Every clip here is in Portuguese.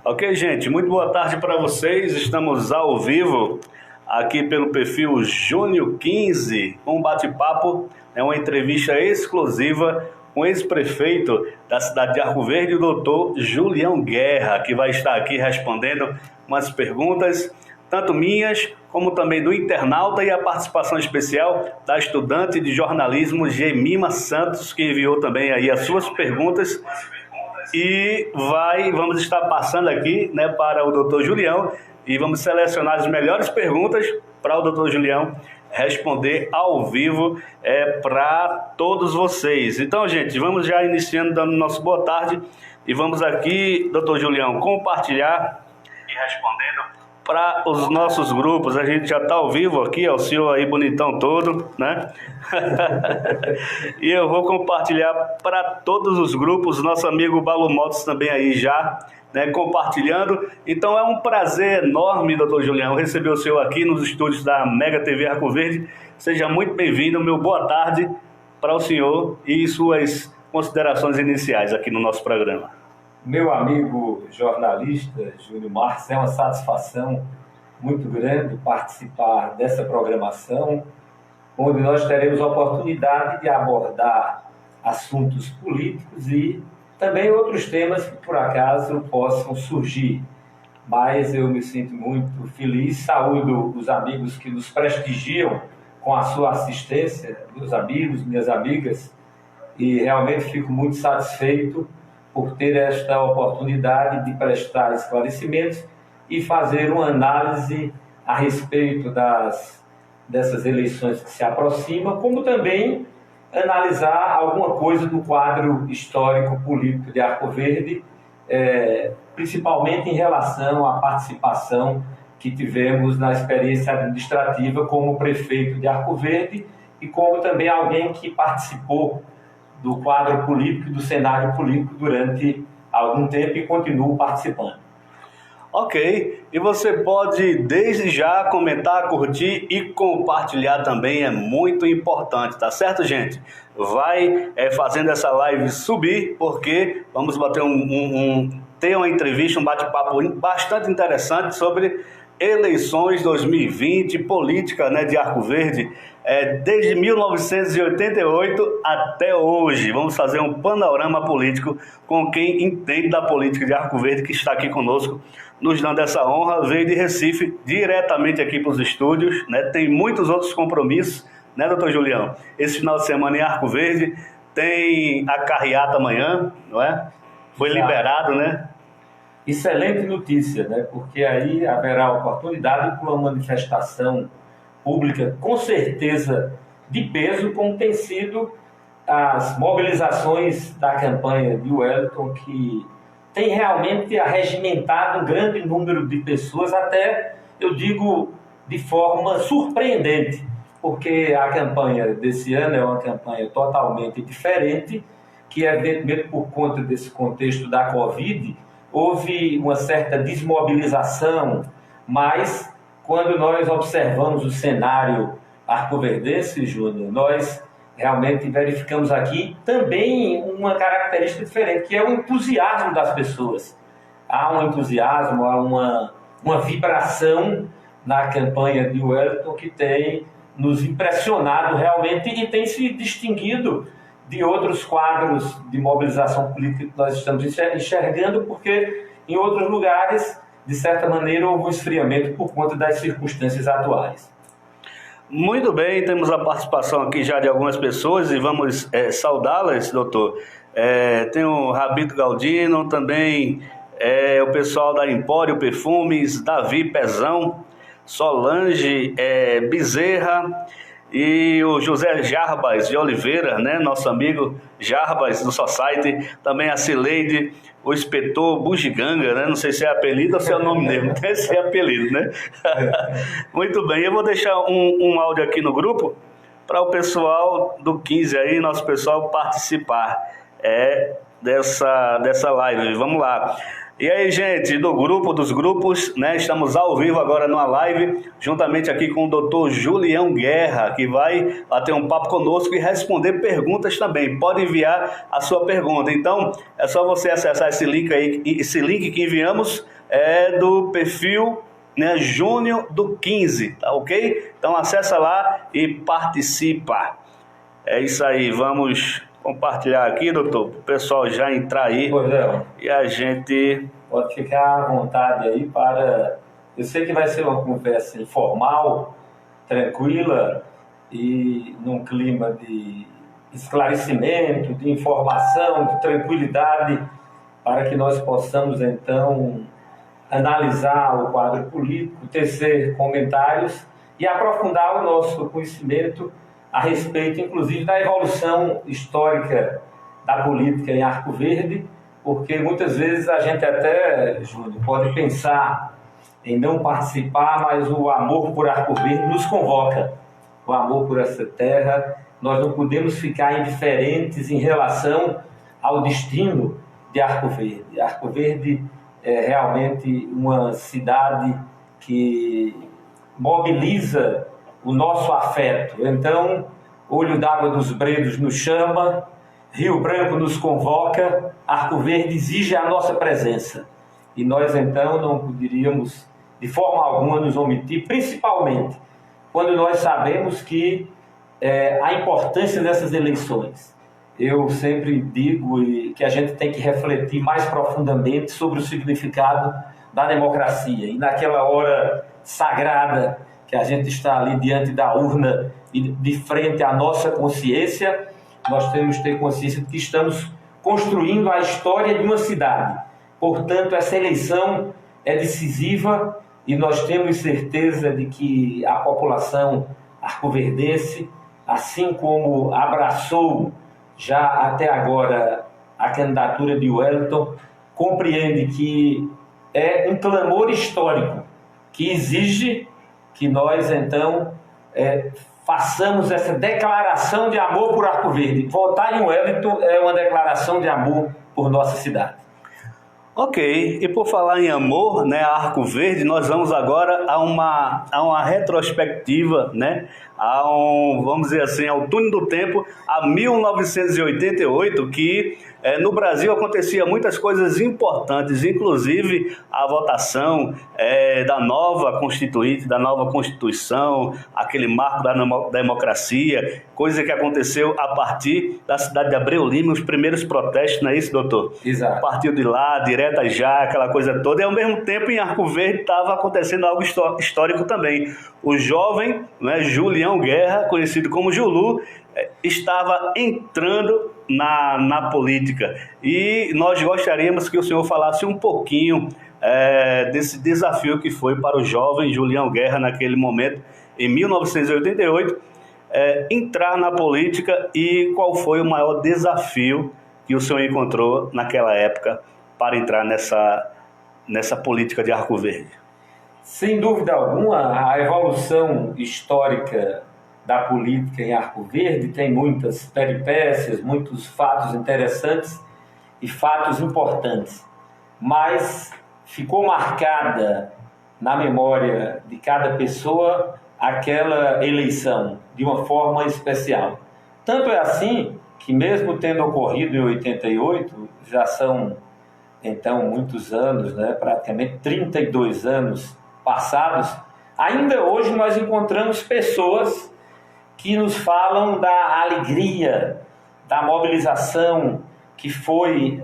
Ok, gente, muito boa tarde para vocês. Estamos ao vivo aqui pelo perfil Júnior 15, um bate-papo, uma entrevista exclusiva com o ex-prefeito da cidade de Arco Verde, o doutor Julião Guerra, que vai estar aqui respondendo umas perguntas, tanto minhas como também do internauta, e a participação especial da estudante de jornalismo Gemima Santos, que enviou também aí as suas perguntas. E vamos estar passando aqui, para o doutor Julião, e vamos selecionar as melhores perguntas para o doutor Julião responder ao vivo para todos vocês. Então, gente, vamos já iniciando, dando nosso boa tarde, e vamos aqui, doutor Julião, compartilhar e respondendo para os nossos grupos. A gente já está ao vivo aqui, o senhor aí bonitão todo, né? E eu vou compartilhar para todos os grupos, nosso amigo Balo Motos também aí já, compartilhando. Então é um prazer enorme, doutor Julião, receber o senhor aqui nos estúdios da Mega TV Arco Verde. Seja muito bem-vindo, meu boa tarde para o senhor e suas considerações iniciais aqui no nosso programa. Meu amigo jornalista Júnior Marques, é uma satisfação muito grande participar dessa programação, onde nós teremos a oportunidade de abordar assuntos políticos e também outros temas que por acaso possam surgir. Mas eu me sinto muito feliz, saúdo os amigos que nos prestigiam com a sua assistência, meus amigos, minhas amigas, e realmente fico muito satisfeito por ter esta oportunidade de prestar esclarecimentos e fazer uma análise a respeito dessas eleições que se aproximam, como também analisar alguma coisa do quadro histórico político de Arco Verde, principalmente em relação à participação que tivemos na experiência administrativa como prefeito de Arco Verde e como também alguém que participou do quadro político e do cenário político durante algum tempo e continuo participando. Ok, e você pode desde já comentar, curtir e compartilhar também, é muito importante, tá certo, gente? Vai fazendo essa live subir, porque vamos bater ter uma entrevista, um bate-papo bastante interessante sobre eleições 2020, política, de Arco Verde, desde 1988 até hoje. Vamos fazer um panorama político com quem entende da política de Arco Verde, que está aqui conosco, nos dando essa honra. Veio de Recife, diretamente aqui para os estúdios, Tem muitos outros compromissos, doutor Julião? Esse final de semana em Arco Verde tem a carreata amanhã, não é? Foi liberado, Excelente notícia, Porque aí haverá oportunidade para uma manifestação pública, com certeza de peso, como tem sido as mobilizações da campanha de Wellington, que tem realmente arregimentado um grande número de pessoas, até, eu digo, de forma surpreendente, porque a campanha desse ano é uma campanha totalmente diferente, que evidentemente por conta desse contexto da Covid, houve uma certa desmobilização, mas quando nós observamos o cenário arcoverdense, Júnior, nós realmente verificamos aqui também uma característica diferente, que é o entusiasmo das pessoas. Há um entusiasmo, há uma vibração na campanha de Wellington que tem nos impressionado realmente e tem se distinguido de outros quadros de mobilização política que nós estamos enxergando, porque em outros lugares, de certa maneira, houve um esfriamento por conta das circunstâncias atuais. Muito bem, temos a participação aqui já de algumas pessoas e vamos saudá-las, doutor. Tem o Rabito Galdino, também o pessoal da Empório Perfumes, Davi Pezão, Solange Bezerra, e o José Jarbas de Oliveira, nosso amigo Jarbas do Society, também a Cileide, o inspetor Bugiganga, não sei se é apelido ou se é o nome dele, deve ser apelido, Muito bem, eu vou deixar um áudio aqui no grupo para o pessoal do 15 aí, nosso pessoal participar dessa live. Vamos lá. E aí, gente, do grupo dos grupos, né? Estamos ao vivo agora numa live, juntamente aqui com o Dr. Julião Guerra, que vai bater um papo conosco e responder perguntas também. Pode enviar a sua pergunta. Então, é só você acessar esse link aí. Esse link que enviamos é do perfil, né, Júnior do 15, tá ok? Então acessa lá e participa. É isso aí, vamos compartilhar aqui, doutor, para o pessoal já entrar aí. Pois é. E a gente... Pode ficar à vontade aí para... Eu sei que vai ser uma conversa informal, tranquila e num clima de esclarecimento, de informação, de tranquilidade, para que nós possamos, então, analisar o quadro político, tecer comentários e aprofundar o nosso conhecimento a respeito, inclusive, da evolução histórica da política em Arco Verde, porque muitas vezes a gente até, Júlio, pode pensar em não participar, mas o amor por Arco Verde nos convoca, o amor por essa terra. Nós não podemos ficar indiferentes em relação ao destino de Arco Verde. Arco Verde é realmente uma cidade que mobiliza o nosso afeto. Então, Olho d'Água dos Bredos nos chama, Rio Branco nos convoca, Arco Verde exige a nossa presença. E nós, então, não poderíamos, de forma alguma, nos omitir, principalmente quando nós sabemos que a importância dessas eleições. Eu sempre digo que a gente tem que refletir mais profundamente sobre o significado da democracia. E naquela hora sagrada que a gente está ali diante da urna e de frente à nossa consciência, nós temos que ter consciência de que estamos construindo a história de uma cidade. Portanto, essa eleição é decisiva e nós temos certeza de que a população arcoverdense, assim como abraçou já até agora a candidatura de Wellington, compreende que é um clamor histórico que exige que nós, então, façamos essa declaração de amor por Arco Verde. Votar em Wellington é uma declaração de amor por nossa cidade. Ok, e por falar em amor, né, a Arco Verde, nós vamos agora a uma retrospectiva, né, vamos dizer assim, ao túnel do tempo, a 1988, que no Brasil acontecia muitas coisas importantes, inclusive a votação da nova Constituinte, da nova Constituição, aquele marco da democracia, coisa que aconteceu a partir da cidade de Abreu Lima, os primeiros protestos, não é isso, doutor? Exato. Partiu de lá, direta já, aquela coisa toda, e ao mesmo tempo em Arco Verde estava acontecendo algo histórico também. O jovem, né, Julião Guerra, conhecido como Julu, estava entrando na política, e nós gostaríamos que o senhor falasse um pouquinho desse desafio que foi para o jovem Julião Guerra naquele momento, em 1988, entrar na política, e qual foi o maior desafio que o senhor encontrou naquela época para entrar nessa política de Arco Verde? Sem dúvida alguma, a evolução histórica da política em Arco Verde tem muitas peripécias, muitos fatos interessantes e fatos importantes, mas ficou marcada na memória de cada pessoa aquela eleição de uma forma especial. Tanto é assim que, mesmo tendo ocorrido em 88, já são então muitos anos, né, praticamente 32 anos passados, ainda hoje nós encontramos pessoas que nos falam da alegria, da mobilização que foi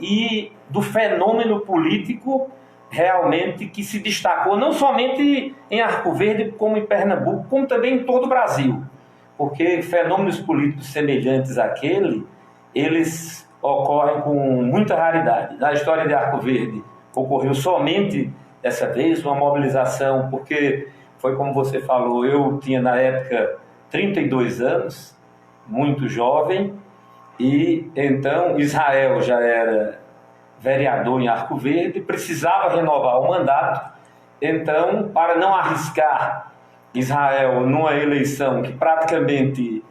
e do fenômeno político realmente que se destacou não somente em Arco Verde, como em Pernambuco, como também em todo o Brasil, porque fenômenos políticos semelhantes àquele, eles ocorrem com muita raridade. Na história de Arco Verde ocorreu somente dessa vez uma mobilização, porque foi como você falou, eu tinha na época 32 anos, muito jovem, e então Israel já era vereador em Arco Verde, precisava renovar o mandato. Então, para não arriscar Israel numa eleição que praticamente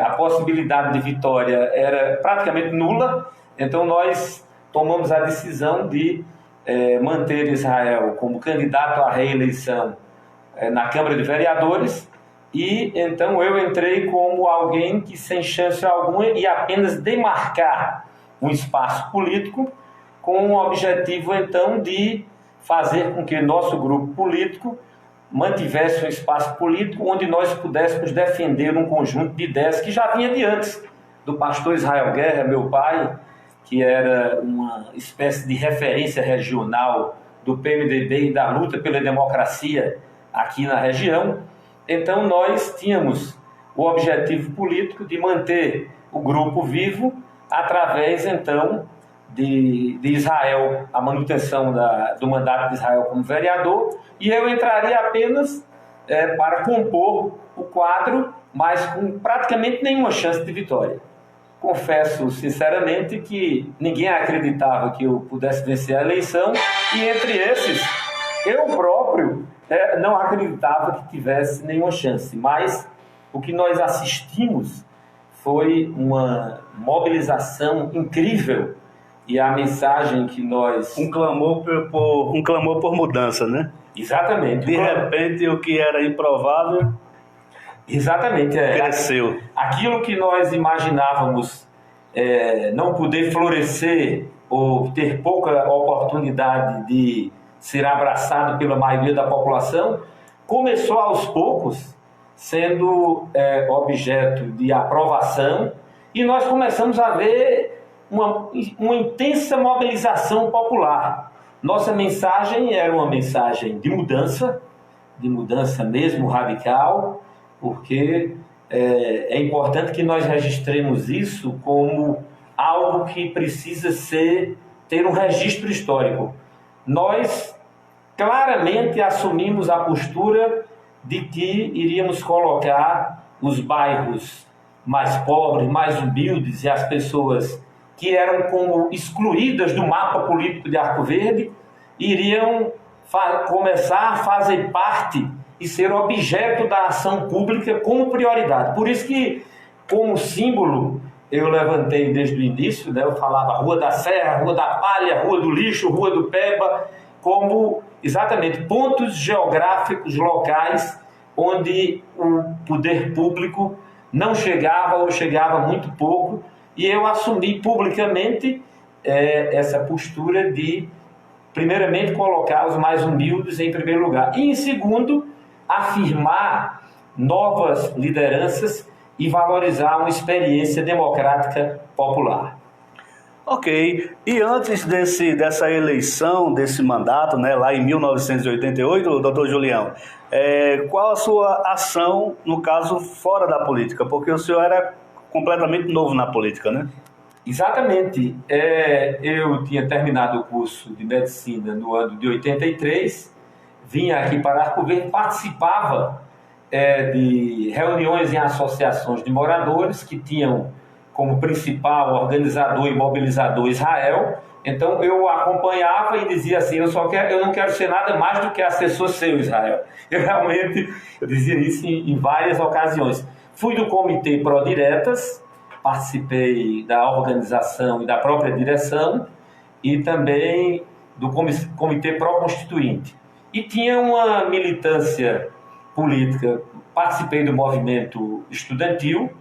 a possibilidade de vitória era praticamente nula, então nós tomamos a decisão de manter Israel como candidato à reeleição na Câmara de Vereadores, e então eu entrei como alguém que, sem chance alguma, ia apenas demarcar um espaço político com o objetivo então de fazer com que nosso grupo político mantivesse um espaço político onde nós pudéssemos defender um conjunto de ideias que já vinha de antes, do pastor Israel Guerra, meu pai, que era uma espécie de referência regional do PMDB e da luta pela democracia aqui na região. Então nós tínhamos o objetivo político de manter o grupo vivo através então de Israel, a manutenção do mandato de Israel como vereador, e eu entraria apenas para compor o quadro, mas com praticamente nenhuma chance de vitória. Confesso sinceramente que ninguém acreditava que eu pudesse vencer a eleição, e entre esses, eu próprio não acreditava que tivesse nenhuma chance. Mas o que nós assistimos foi uma mobilização incrível, e a mensagem que nós... Um clamor por mudança, né? Exatamente. De repente, o que era improvável... Exatamente. Cresceu. Aquilo que nós imaginávamos não poder florescer ou ter pouca oportunidade de ser abraçado pela maioria da população, começou aos poucos sendo objeto de aprovação, e nós começamos a ver uma intensa mobilização popular. Nossa mensagem era uma mensagem de mudança mesmo radical, porque é importante que nós registremos isso como algo que precisa ter um registro histórico. Nós claramente assumimos a postura de que iríamos colocar os bairros mais pobres, mais humildes, e as pessoas que eram como excluídas do mapa político de Arco Verde, iriam começar a fazer parte e ser objeto da ação pública como prioridade. Por isso que, como símbolo, eu levantei desde o início, eu falava Rua da Serra, Rua da Palha, Rua do Lixo, Rua do Peba, como exatamente pontos geográficos locais onde o poder público não chegava ou chegava muito pouco, e eu assumi publicamente essa postura de, primeiramente, colocar os mais humildes em primeiro lugar, e, em segundo, afirmar novas lideranças e valorizar uma experiência democrática popular. Ok. E antes dessa eleição, desse mandato, lá em 1988, doutor Julião, qual a sua ação, no caso, fora da política? Porque o senhor era completamente novo na política, né? Exatamente. Eu tinha terminado o curso de medicina no ano de 83, vinha aqui para Arco Verde, participava de reuniões em associações de moradores que tinham como principal organizador e mobilizador Israel. Então eu acompanhava e dizia assim: eu não quero ser nada mais do que assessor seu, Israel. Eu realmente dizia isso em várias ocasiões. Fui do Comitê Pró-Diretas, participei da organização e da própria direção, e também do Comitê Pró-Constituinte. E tinha uma militância política, participei do movimento estudantil,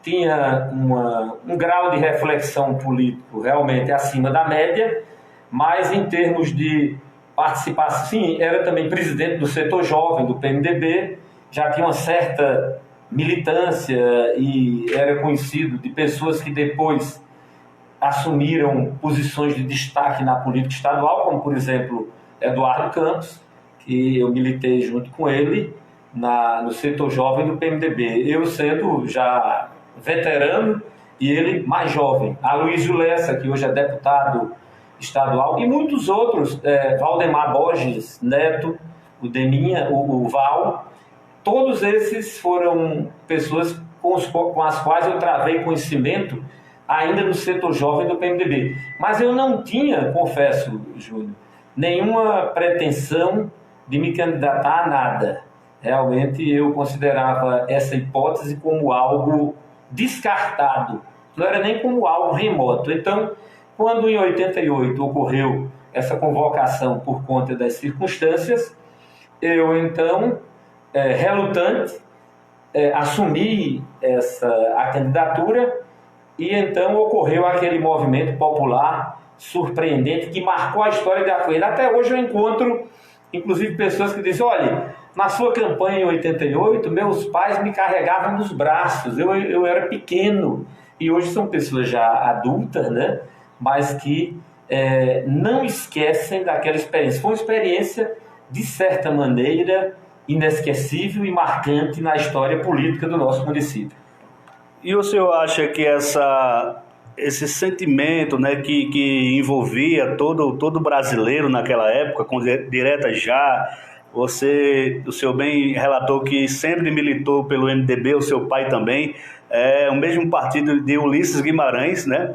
tinha um grau de reflexão político realmente acima da média, mas em termos de participação, sim, era também presidente do setor jovem do PMDB, já tinha uma certa militância e era conhecido de pessoas que depois assumiram posições de destaque na política estadual, como, por exemplo, Eduardo Campos, que eu militei junto com ele no setor jovem do PMDB, eu sendo já veterano e ele mais jovem. Aloysio Lessa, que hoje é deputado estadual, e muitos outros, Valdemar Borges Neto, o Deminha, o Val, todos esses foram pessoas com as quais eu travei conhecimento ainda no setor jovem do PMDB. Mas eu não tinha, confesso, Júlio, nenhuma pretensão de me candidatar a nada. Realmente eu considerava essa hipótese como algo descartado, não era nem como algo remoto. Então Quando em 88 ocorreu essa convocação por conta das circunstâncias, eu então, relutante, assumi a candidatura, e então ocorreu aquele movimento popular surpreendente que marcou a história da Arco-Verde. Até hoje eu encontro, inclusive, pessoas que dizem: olha, na sua campanha em 88, meus pais me carregavam nos braços, eu era pequeno, e hoje são pessoas já adultas, né? Mas que não esquecem daquela experiência. Foi uma experiência, de certa maneira, inesquecível e marcante na história política do nosso município. E o senhor acha que esse sentimento, né, que envolvia todo brasileiro naquela época, com direta já, o senhor bem relatou que sempre militou pelo MDB, o seu pai também, o mesmo partido de Ulisses Guimarães, né,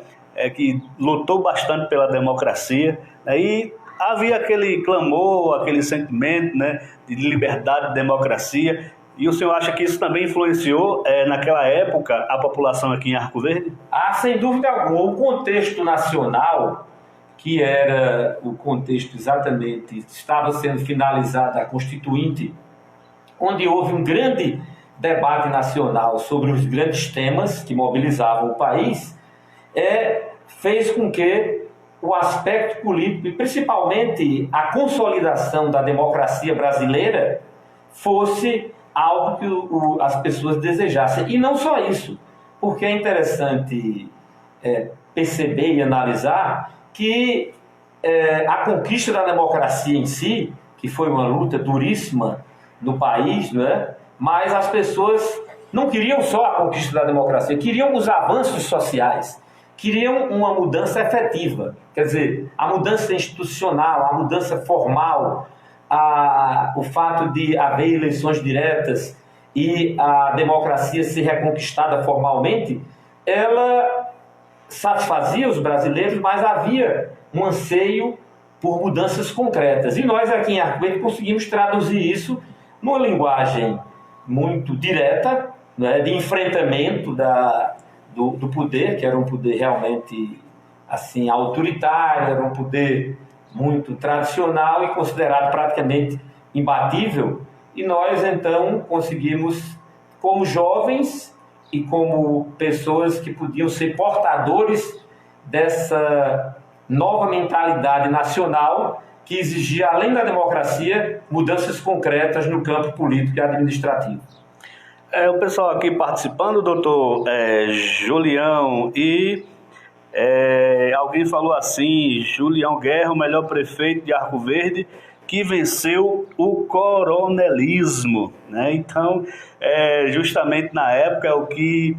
que lutou bastante pela democracia, né, e havia aquele clamor, aquele sentimento, né, de liberdade e democracia. E o senhor acha que isso também influenciou, naquela época, a população aqui em Arco Verde? Sem dúvida alguma. O contexto nacional, que era o contexto exatamente, estava sendo finalizada a Constituinte, onde houve um grande debate nacional sobre os grandes temas que mobilizavam o país, fez com que o aspecto político, e principalmente a consolidação da democracia brasileira, fosse algo que as pessoas desejassem. E não só isso, porque é interessante perceber e analisar que a conquista da democracia em si, que foi uma luta duríssima no país, não é? Mas as pessoas não queriam só a conquista da democracia, queriam os avanços sociais, queriam uma mudança efetiva, quer dizer, a mudança institucional, a mudança formal, o fato de haver eleições diretas e a democracia ser reconquistada formalmente, ela satisfazia os brasileiros, mas havia um anseio por mudanças concretas. E nós aqui em Arco Verde conseguimos traduzir isso numa linguagem muito direta, né, de enfrentamento do poder, que era um poder realmente assim, autoritário, era um poder muito tradicional e considerado praticamente imbatível. E nós, então, conseguimos, como jovens e como pessoas que podiam ser portadores dessa nova mentalidade nacional que exigia, além da democracia, mudanças concretas no campo político e administrativo. O pessoal aqui participando, doutor Julião, e alguém falou assim: Julião Guerra, o melhor prefeito de Arco Verde, que venceu o coronelismo, né? Então, justamente na época, o que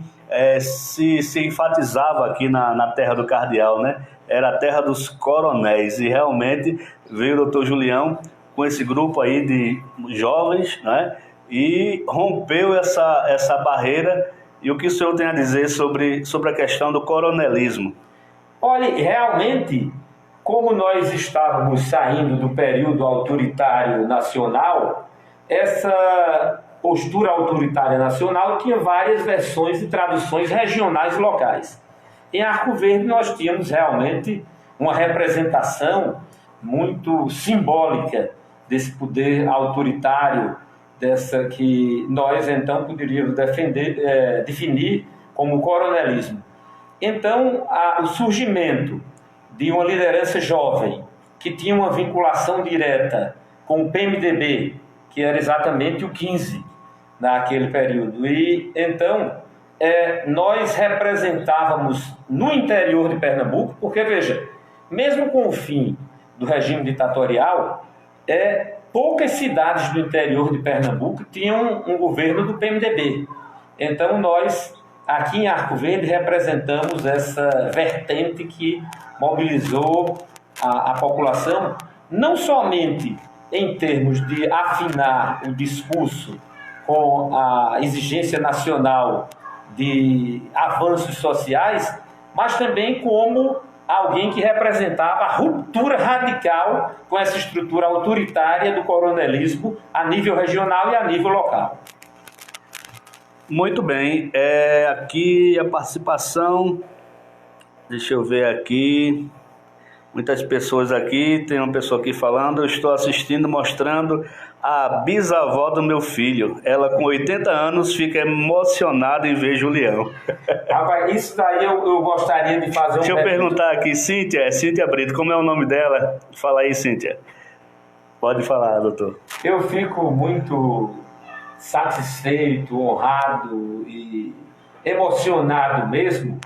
se enfatizava aqui na terra do Cardeal, né? Era a terra dos coronéis, e realmente veio o doutor Julião com esse grupo aí de jovens, né? E rompeu essa barreira. E o que o senhor tem a dizer sobre a questão do coronelismo? Olha, realmente, como nós estávamos saindo do período autoritário nacional, essa postura autoritária nacional tinha várias versões e traduções regionais e locais. Em Arco Verde nós tínhamos realmente uma representação muito simbólica desse poder autoritário, dessa que nós então poderíamos definir como coronelismo. Então, o surgimento de uma liderança jovem que tinha uma vinculação direta com o PMDB, que era exatamente o 15 naquele período. E então nós representávamos no interior de Pernambuco, porque veja, mesmo com o fim do regime ditatorial, poucas cidades do interior de Pernambuco tinham um governo do PMDB. Então nós, aqui em Arco Verde, representamos essa vertente que mobilizou a população, não somente em termos de afinar o discurso com a exigência nacional de avanços sociais, mas também como alguém que representava a ruptura radical com essa estrutura autoritária do coronelismo a nível regional e a nível local. Muito bem. Aqui a participação Deixa eu ver aqui. Muitas pessoas aqui, tem uma pessoa aqui falando, eu estou assistindo, mostrando a bisavó do meu filho. Ela com 80 anos fica emocionada em ver Julião. Rapaz, isso daí eu gostaria de fazer Deixa eu perguntar aqui, Cíntia Brito, como é o nome dela? Fala aí, Cíntia. Pode falar, doutor. Eu fico muito satisfeito, honrado e emocionado mesmo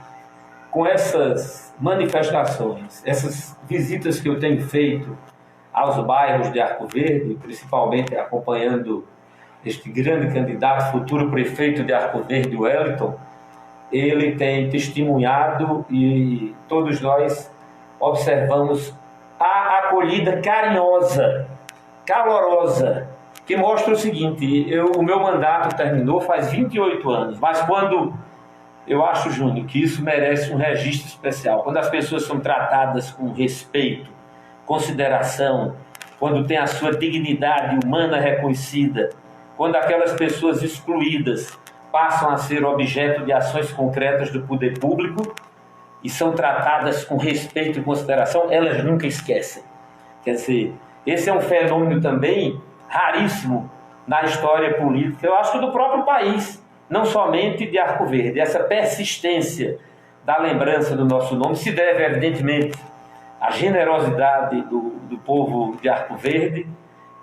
com essas manifestações, essas visitas que eu tenho feito aos bairros de Arco Verde, principalmente acompanhando este grande candidato, futuro prefeito de Arco Verde, Wellington. Ele tem testemunhado e todos nós observamos a acolhida carinhosa, calorosa, que mostra o seguinte: o meu mandato terminou faz 28 anos, mas quando eu acho, Júnior, que isso merece um registro especial, quando as pessoas são tratadas com respeito, consideração, quando tem a sua dignidade humana reconhecida, quando aquelas pessoas excluídas passam a ser objeto de ações concretas do poder público e são tratadas com respeito e consideração, elas nunca esquecem. Quer dizer, esse é um fenômeno também raríssimo na história política, eu acho que do próprio país, não somente de Arco Verde. Essa persistência da lembrança do nosso nome se deve, evidentemente, à generosidade do povo de Arco Verde,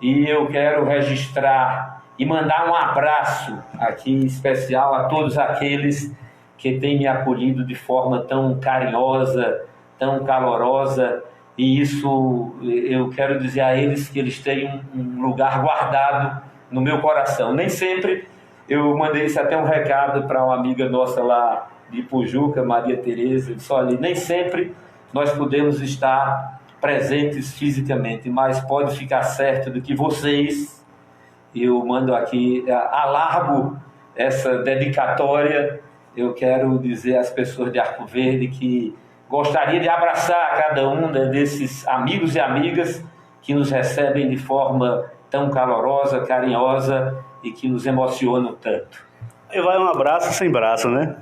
e eu quero registrar e mandar um abraço aqui especial a todos aqueles que têm me acolhido de forma tão carinhosa, tão calorosa, e isso eu quero dizer a eles que eles têm um lugar guardado no meu coração. Nem sempre eu mandei isso, até um recado para uma amiga nossa lá de Pujuca, Maria Tereza, disse: olha, nem sempre nós podemos estar presentes fisicamente, mas pode ficar certo de que vocês, eu mando aqui, alargo essa dedicatória, eu quero dizer às pessoas de Arco Verde que gostaria de abraçar cada um desses amigos e amigas que nos recebem de forma tão calorosa, carinhosa e que nos emocionam tanto. E vai um abraço sem braço, né?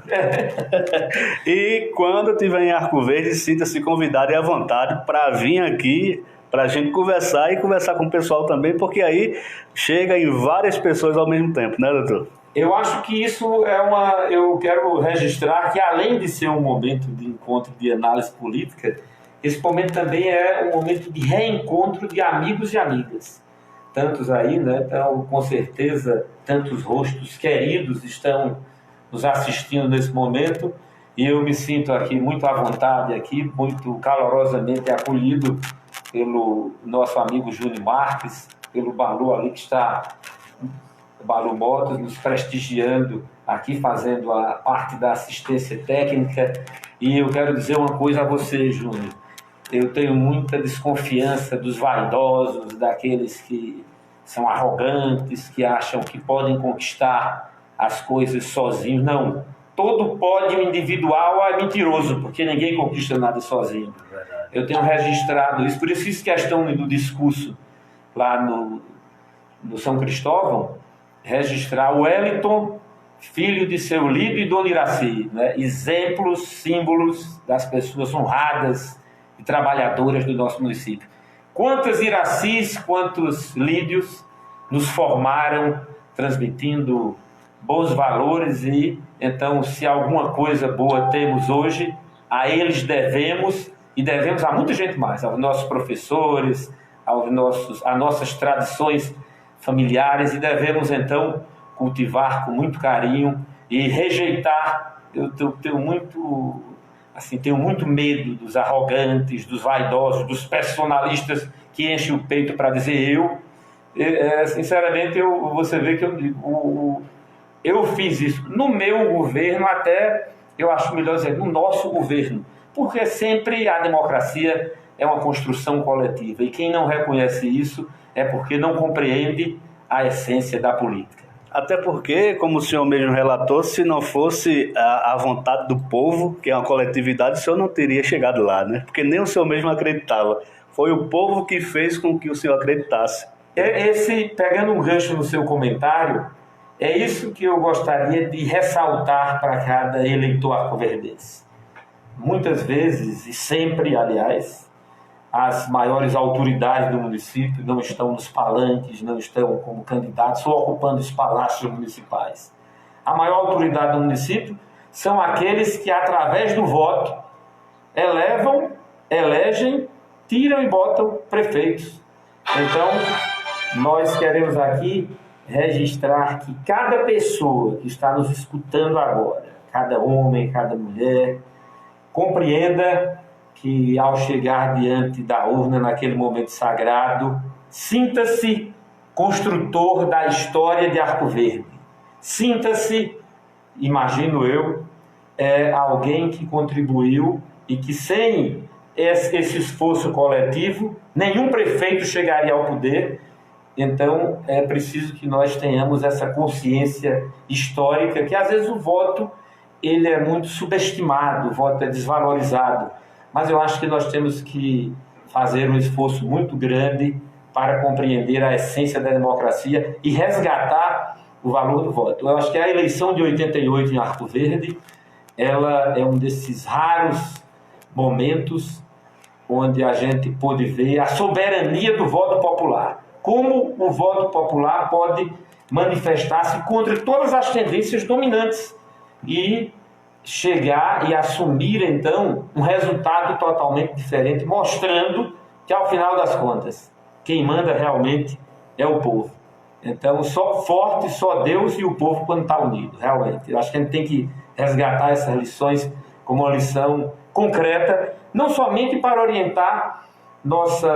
E quando estiver em Arco Verde, sinta-se convidado e à vontade para vir aqui, para a gente conversar e conversar com o pessoal também, porque aí chega em várias pessoas ao mesmo tempo, né, doutor? Eu acho que isso eu quero registrar que, além de ser um momento de encontro, de análise política, esse momento também é um momento de reencontro de amigos e amigas. Tantos aí, né? Então, com certeza, tantos rostos queridos estão nos assistindo nesse momento, e eu me sinto aqui muito à vontade, aqui, muito calorosamente acolhido pelo nosso amigo Júnior Marques, pelo Balu ali que está, Balu Motos, nos prestigiando aqui, fazendo a parte da assistência técnica. E eu quero dizer uma coisa a você, Júnior: eu tenho muita desconfiança dos vaidosos, daqueles que são arrogantes, que acham que podem conquistar as coisas sozinhos. Não. Todo pódio individual é mentiroso, porque ninguém conquista nada sozinho. Eu tenho registrado isso, por isso fiz questão do discurso lá no São Cristóvão, registrar o Wellington, filho de seu Lídio e Dona Iraci, né? Exemplos, símbolos das pessoas honradas e trabalhadoras do nosso município. Quantas Iracis, quantos Lídios nos formaram, transmitindo bons valores, e então, se alguma coisa boa temos hoje, a eles devemos, e devemos a muita gente mais, aos nossos professores, às nossas tradições familiares, e devemos então cultivar com muito carinho e rejeitar. Eu tenho muito medo dos arrogantes, dos vaidosos, dos personalistas que enchem o peito para dizer eu. Sinceramente, você vê que eu fiz isso no meu governo, até eu acho melhor dizer no nosso governo, porque sempre a democracia é uma construção coletiva, e quem não reconhece isso é porque não compreende a essência da política. Até porque, como o senhor mesmo relatou, se não fosse a vontade do povo, que é uma coletividade, o senhor não teria chegado lá, né? Porque nem o senhor mesmo acreditava. Foi o povo que fez com que o senhor acreditasse. Pegando um gancho no seu comentário, é isso que eu gostaria de ressaltar para cada eleitor arcoverdense. muitas vezes, e sempre, aliás, as maiores autoridades do município não estão nos palanques, não estão como candidatos ou ocupando os palácios municipais. A maior autoridade do município são aqueles que, através do voto, elegem, tiram e botam prefeitos. Então, nós queremos aqui registrar que cada pessoa que está nos escutando agora, cada homem, cada mulher, compreenda que ao chegar diante da urna naquele momento sagrado, sinta-se construtor da história de Arco Verde. Sinta-se, imagino eu, alguém que contribuiu e que sem esse esforço coletivo, nenhum prefeito chegaria ao poder. Então, é preciso que nós tenhamos essa consciência histórica, que às vezes o voto ele é muito subestimado, o voto é desvalorizado. Mas eu acho que nós temos que fazer um esforço muito grande para compreender a essência da democracia e resgatar o valor do voto. Eu acho que a eleição de 88 em Arco Verde, ela é um desses raros momentos onde a gente pôde ver a soberania do voto popular. Como o voto popular pode manifestar-se contra todas as tendências dominantes e chegar e assumir, então, um resultado totalmente diferente, mostrando que, ao final das contas, quem manda realmente é o povo. Então, só forte, só Deus e o povo quando está unido, realmente. Eu acho que a gente tem que resgatar essas lições como uma lição concreta, não somente para orientar nossa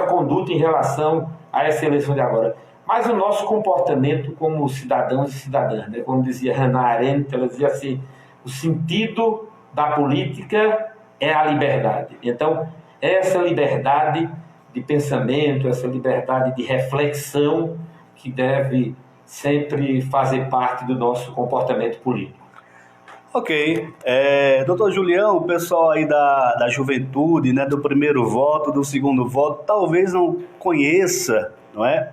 conduta em relação a essa eleição de agora, mas o nosso comportamento como cidadãos e cidadãs, né? Como dizia Hannah Arendt, ela dizia assim, o sentido da política é a liberdade. Então, essa liberdade de pensamento, essa liberdade de reflexão que deve sempre fazer parte do nosso comportamento político. Ok. Doutor Julião, o pessoal aí da juventude, né, do primeiro voto, do segundo voto, talvez não conheça, não é,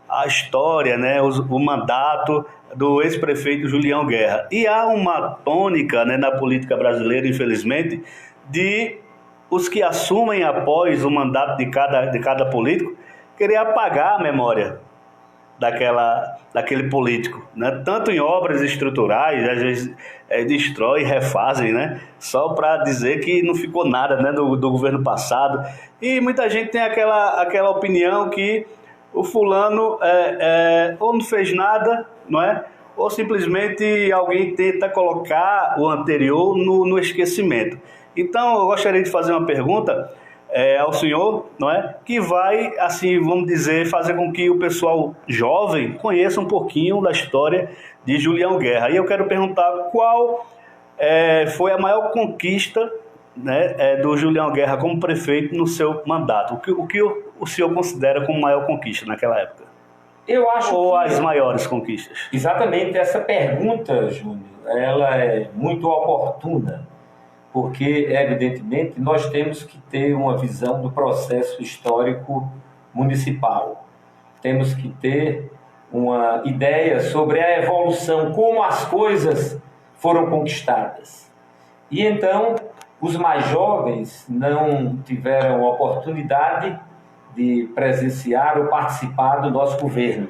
a história, né, o mandato do ex-prefeito Julião Guerra. E há uma tônica, né, na política brasileira, infelizmente, de os que assumem após o mandato de cada político querer apagar a memória daquele político, né? Tanto em obras estruturais, às vezes destrói, refazem, né? Só para dizer que não ficou nada, né, do governo passado. E muita gente tem aquela opinião que o fulano ou não fez nada, não é? Ou simplesmente alguém tenta colocar o anterior no esquecimento. Então, eu gostaria de fazer uma pergunta ao senhor, não é? Que vai, assim, vamos dizer, fazer com que o pessoal jovem conheça um pouquinho da história de Julião Guerra. E eu quero perguntar qual foi a maior conquista, né, do Julião Guerra como prefeito no seu mandato. O que o senhor considera como maior conquista naquela época? Eu acho Ou as maiores conquistas? Exatamente, essa pergunta, Júnior, ela é muito oportuna, porque, evidentemente, nós temos que ter uma visão do processo histórico municipal. Temos que ter uma ideia sobre a evolução, como as coisas foram conquistadas. E, então, os mais jovens não tiveram oportunidade de presenciar ou participar do nosso governo.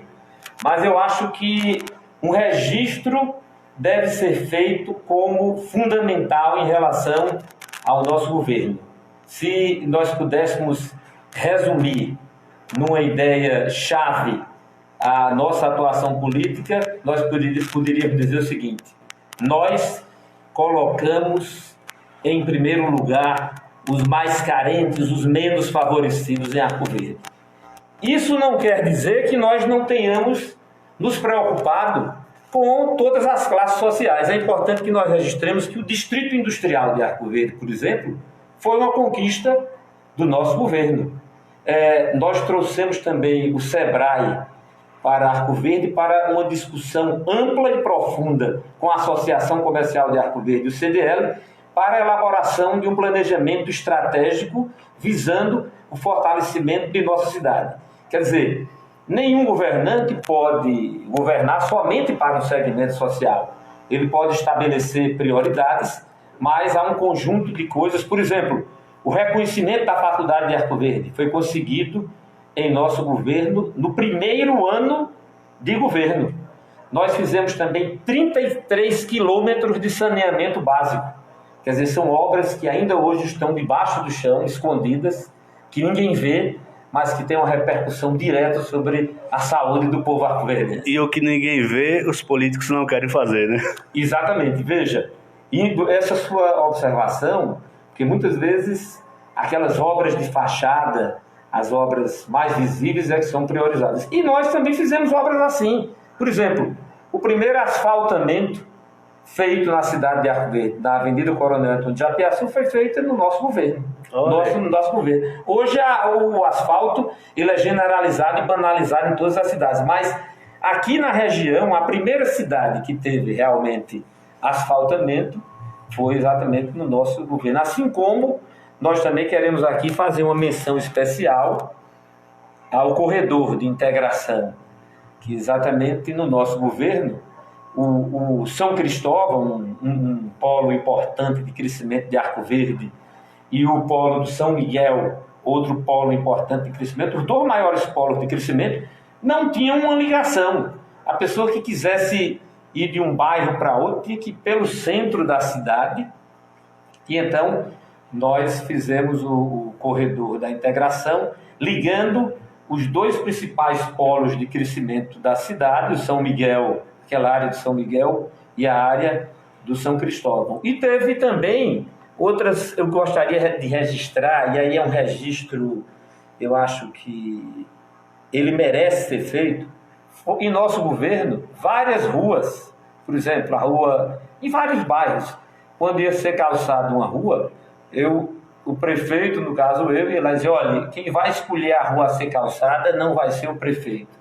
Mas eu acho que um registro deve ser feito como fundamental em relação ao nosso governo. Se nós pudéssemos resumir numa ideia-chave a nossa atuação política, nós poderíamos dizer o seguinte: nós colocamos em primeiro lugar os mais carentes, os menos favorecidos em Arco Verde. Isso não quer dizer que nós não tenhamos nos preocupado com todas as classes sociais. É importante que nós registremos que o Distrito Industrial de Arco Verde, por exemplo, foi uma conquista do nosso governo. Nós trouxemos também o SEBRAE para Arco Verde para uma discussão ampla e profunda com a Associação Comercial de Arco Verde e o CDL para a elaboração de um planejamento estratégico visando o fortalecimento de nossa cidade. Quer dizer, nenhum governante pode governar somente para um segmento social. Ele pode estabelecer prioridades, mas há um conjunto de coisas. Por exemplo, o reconhecimento da Faculdade de Arco Verde foi conseguido em nosso governo no primeiro ano de governo. Nós fizemos também 33 quilômetros de saneamento básico. Quer dizer, são obras que ainda hoje estão debaixo do chão, escondidas, que ninguém vê, mas que tem uma repercussão direta sobre a saúde do povo arco-verdense. E o que ninguém vê, os políticos não querem fazer, né? Exatamente. Veja, e essa sua observação, porque muitas vezes aquelas obras de fachada, as obras mais visíveis é que são priorizadas. E nós também fizemos obras assim. Por exemplo, o primeiro asfaltamento feito na cidade de Arco Verde, na Avenida Coronel Antônio de Japiaçu, foi feito no nosso governo. No nosso governo. Hoje o asfalto ele é generalizado e banalizado em todas as cidades, mas aqui na região, a primeira cidade que teve realmente asfaltamento foi exatamente no nosso governo. Assim como nós também queremos aqui fazer uma menção especial ao corredor de integração, que exatamente no nosso governo, o São Cristóvão, um polo importante de crescimento de Arco Verde, e o polo do São Miguel, outro polo importante de crescimento, os dois maiores polos de crescimento, não tinham uma ligação. A pessoa que quisesse ir de um bairro para outro tinha que ir pelo centro da cidade, e então nós fizemos o corredor da integração, ligando os dois principais polos de crescimento da cidade, o São Miguel, aquela área de São Miguel, e a área do São Cristóvão. E teve também outras, eu gostaria de registrar, e aí é um registro, eu acho que ele merece ser feito, em nosso governo, várias ruas, por exemplo, a rua, em vários bairros, quando ia ser calçada uma rua, o prefeito, no caso eu, ia lá dizer, olha, quem vai escolher a rua a ser calçada não vai ser o prefeito,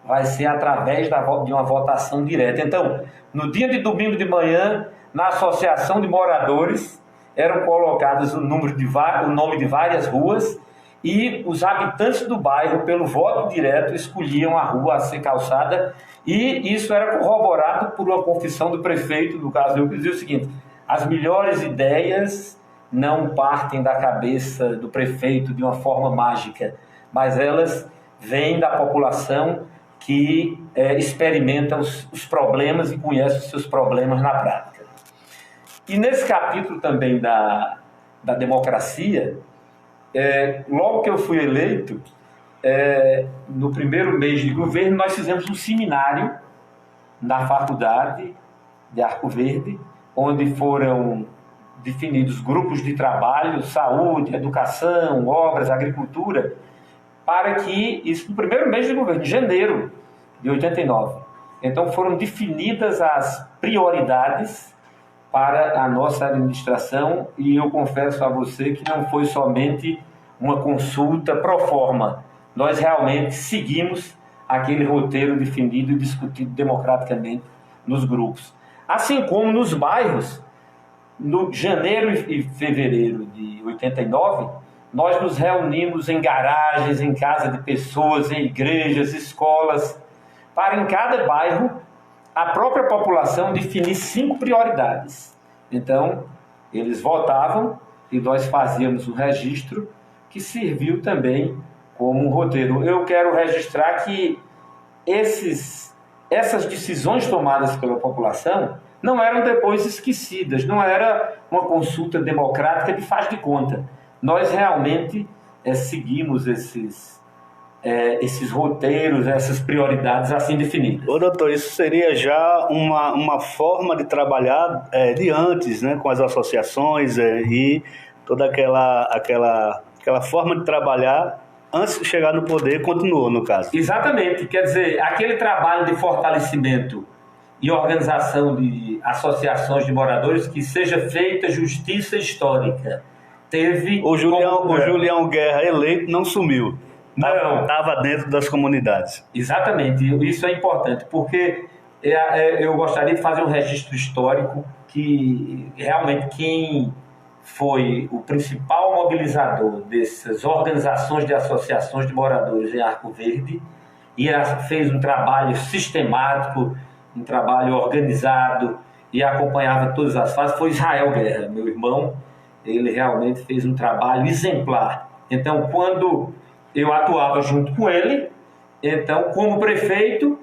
vai ser através de uma votação direta. Então, no dia de domingo de manhã, na associação de moradores, eram colocados o nome de várias ruas e os habitantes do bairro, pelo voto direto, escolhiam a rua a ser calçada, e isso era corroborado por uma confissão do prefeito, no caso eu, que dizia o seguinte: as melhores ideias não partem da cabeça do prefeito de uma forma mágica, mas elas vêm da população que experimenta os problemas e conhece os seus problemas na prática. E nesse capítulo também da democracia, logo que eu fui eleito, no primeiro mês de governo, nós fizemos um seminário na Faculdade de Arco Verde, onde foram definidos grupos de trabalho, saúde, educação, obras, agricultura, para que isso no primeiro mês de governo, em janeiro de 89. Então foram definidas as prioridades para a nossa administração, e eu confesso a você que não foi somente uma consulta pro forma. Nós realmente seguimos aquele roteiro definido e discutido democraticamente nos grupos. Assim como nos bairros, no janeiro e fevereiro de 89, nós nos reunimos em garagens, em casa de pessoas, em igrejas, escolas, para em cada bairro a própria população definir 5 prioridades. Então, eles votavam e nós fazíamos um registro que serviu também como um roteiro. Eu quero registrar que essas decisões tomadas pela população não eram depois esquecidas, não era uma consulta democrática de faz de conta. Nós realmente seguimos esses roteiros, essas prioridades assim definidas. Ô doutor, isso seria já uma forma de trabalhar de antes, né, com as associações e toda aquela forma de trabalhar antes de chegar no poder continuou, no caso. Exatamente, quer dizer, aquele trabalho de fortalecimento e organização de associações de moradores, que seja feita justiça histórica. O Julião Guerra eleito não sumiu. Não. Estava dentro das comunidades. Exatamente, isso é importante, porque eu gostaria de fazer um registro histórico que realmente quem foi o principal mobilizador dessas organizações de associações de moradores em Arco Verde e fez um trabalho sistemático, um trabalho organizado e acompanhava todas as fases foi Israel Guerra, meu irmão. Ele realmente fez um trabalho exemplar. Então, quando eu atuava junto com ele, então, como prefeito,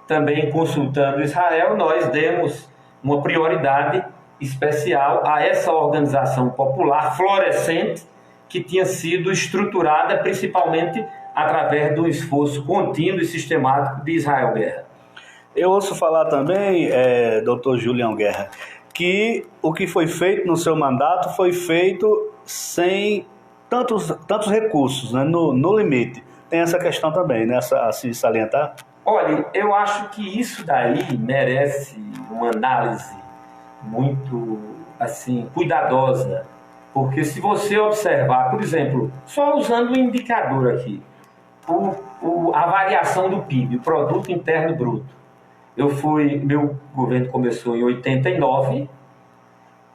também consultando Israel, nós demos uma prioridade especial a essa organização popular florescente que tinha sido estruturada principalmente através do esforço contínuo e sistemático de Israel Guerra. Eu ouço falar também, doutor Julião Guerra, que o que foi feito no seu mandato foi feito sem tantos recursos, né, no limite. Tem essa questão também, né, a se salientar? Olha, eu acho que isso daí merece uma análise muito assim cuidadosa, porque se você observar, por exemplo, só usando o indicador aqui, a variação do PIB, o Produto Interno Bruto. Meu governo começou em 89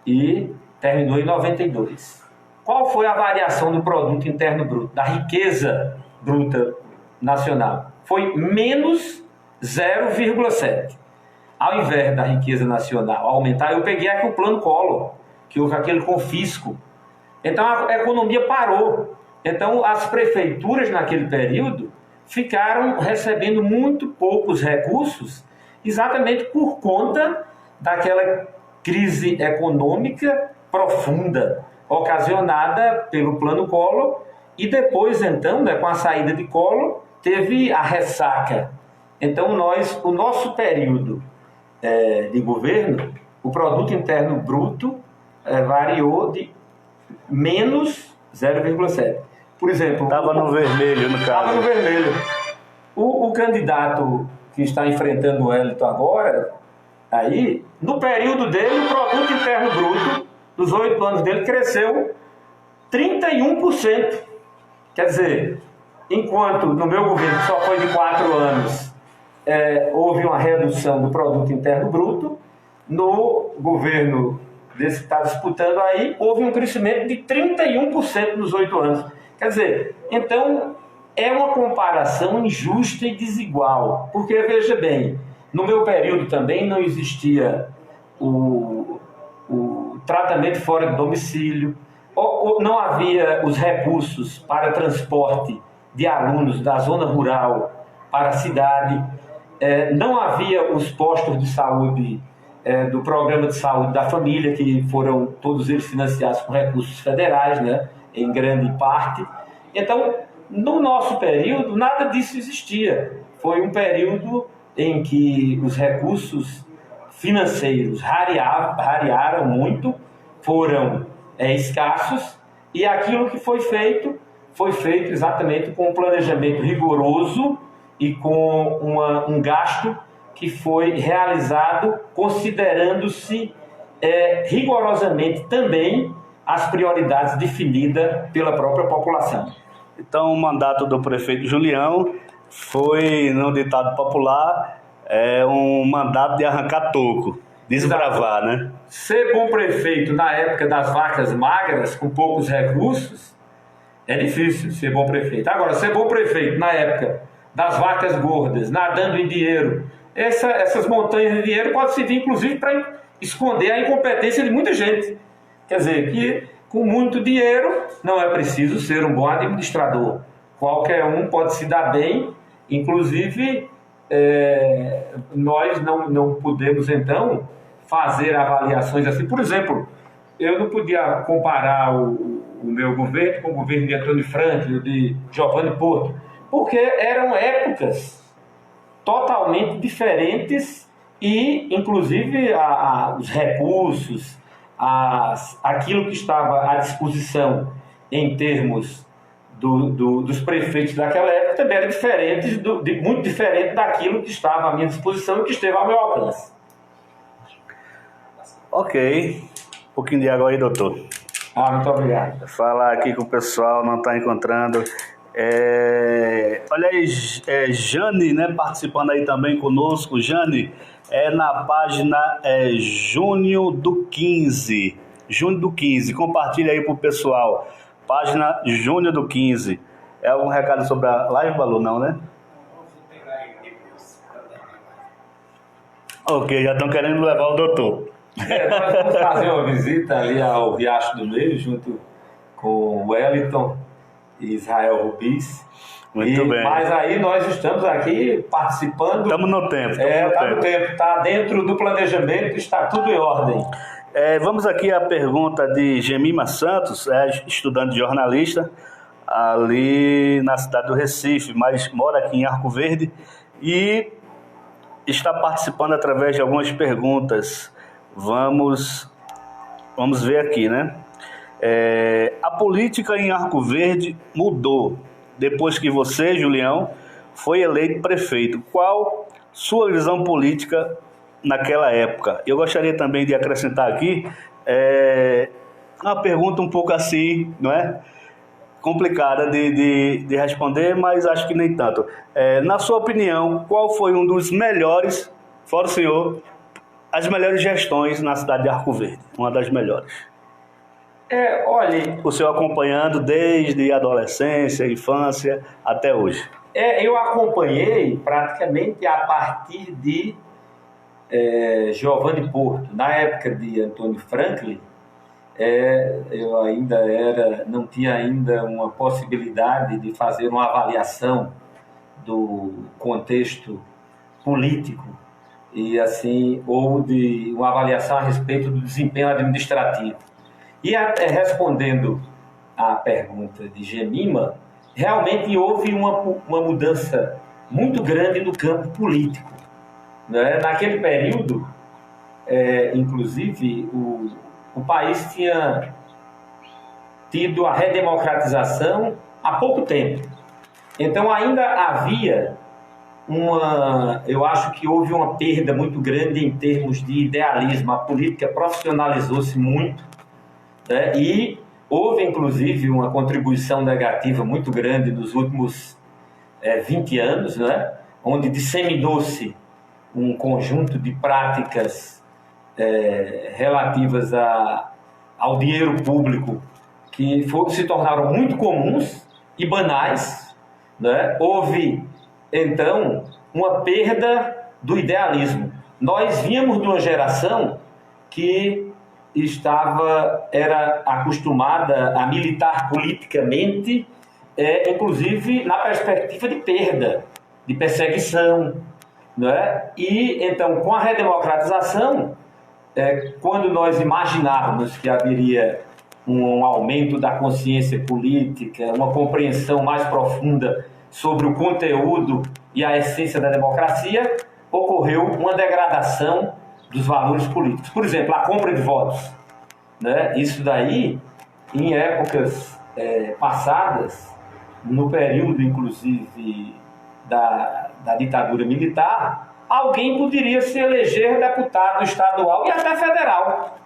e terminou em 92. Qual foi a variação do Produto Interno Bruto, da riqueza bruta nacional? Foi menos 0,7. Ao invés da riqueza nacional aumentar, eu peguei aqui o Plano Collor, que houve aquele confisco. Então a economia parou. Então as prefeituras naquele período ficaram recebendo muito poucos recursos, exatamente por conta daquela crise econômica profunda ocasionada pelo Plano Collor, e depois então, né, com a saída de Collor, teve a ressaca. Então o nosso período de governo, o Produto Interno Bruto variou de menos 0,7. Por exemplo... Estava no vermelho, no caso. Estava no vermelho. O candidato que está enfrentando o Wellington agora, aí, no período dele, o Produto Interno Bruto, dos 8 anos dele, cresceu 31%. Quer dizer, enquanto no meu governo só foi de 4 anos, houve uma redução do Produto Interno Bruto, no governo desse que está disputando aí, houve um crescimento de 31% nos 8 anos. Quer dizer, então é uma comparação injusta e desigual, porque veja bem, no meu período também não existia o tratamento fora de domicílio, ou não havia os recursos para transporte de alunos da zona rural para a cidade, não havia os postos de saúde do Programa de Saúde da Família, que foram todos eles financiados com recursos federais, né, em grande parte. Então, no nosso período, nada disso existia. Foi um período em que os recursos financeiros rarearam muito, foram escassos, e aquilo que foi feito exatamente com um planejamento rigoroso e com um gasto que foi realizado considerando-se rigorosamente também as prioridades definidas pela própria população. Então, o mandato do prefeito Julião foi, no ditado popular, um mandato de arrancar toco, desbravar, né? Ser bom prefeito na época das vacas magras, com poucos recursos, é difícil ser bom prefeito. Agora, ser bom prefeito na época das vacas gordas, nadando em dinheiro, essas montanhas de dinheiro podem servir, inclusive, para esconder a incompetência de muita gente. Quer dizer, que com muito dinheiro não é preciso ser um bom administrador. Qualquer um pode se dar bem, inclusive nós não podemos, então, fazer avaliações assim. Por exemplo, eu não podia comparar o meu governo com o governo de Antônio Franklin, de Giovanni Porto, porque eram épocas totalmente diferentes e, inclusive, os recursos, aquilo que estava à disposição em termos dos prefeitos daquela época também era muito diferente daquilo que estava à minha disposição e que esteve ao meu alcance. Ok. Um pouquinho de água aí, doutor. Muito obrigado. Falar aqui com o pessoal, não está encontrando. Olha aí, Jane, né, participando aí também conosco. Jane, na página Junho do 15. Junho do 15. Compartilha aí pro pessoal. Página Junho do 15. É algum recado sobre a live, Balu? Não, né? Ok, já estão querendo levar o doutor. Nós vamos fazer uma visita ali ao Riacho do Meio, junto com o Wellington e Israel Rubis. Muito bem. Mas aí nós estamos aqui participando. Estamos no tempo. Está no tempo, está dentro do planejamento, está tudo em ordem. Vamos aqui à pergunta de Gemima Santos, estudante de jornalista, ali na cidade do Recife, mas mora aqui em Arco Verde e está participando através de algumas perguntas. Vamos ver aqui, né? A política em Arco Verde mudou depois que você, Julião, foi eleito prefeito. Qual sua visão política naquela época? Eu gostaria também de acrescentar aqui uma pergunta um pouco assim, não é? Complicada de responder, mas acho que nem tanto. Na sua opinião, qual foi um dos melhores, fora o senhor, as melhores gestões na cidade de Arco Verde? Uma das melhores. Olha... O senhor acompanhando desde a adolescência, infância, até hoje. Eu acompanhei praticamente a partir de Giovanni Porto. Na época de Antônio Franklin, eu ainda não tinha ainda uma possibilidade de fazer uma avaliação do contexto político e assim, ou de uma avaliação a respeito do desempenho administrativo. E respondendo à pergunta de Gemima, realmente houve uma mudança muito grande no campo político, né? Naquele período, inclusive, o país tinha tido a redemocratização há pouco tempo. Então ainda havia eu acho que houve uma perda muito grande em termos de idealismo. A política profissionalizou-se muito, né? E houve, inclusive, uma contribuição negativa muito grande nos últimos 20 anos, né? Onde disseminou-se um conjunto de práticas relativas ao dinheiro público que se tornaram muito comuns e banais, né? Houve, então, uma perda do idealismo. Nós vínhamos de uma geração que era acostumada a militar politicamente, inclusive na perspectiva de perda, de perseguição, né? E então, com a redemocratização, quando nós imaginávamos que haveria um aumento da consciência política, uma compreensão mais profunda sobre o conteúdo e a essência da democracia, ocorreu uma degradação dos valores políticos. Por exemplo, a compra de votos, né? Isso daí, em épocas passadas, no período, inclusive, da ditadura militar, alguém poderia se eleger deputado estadual e até federal,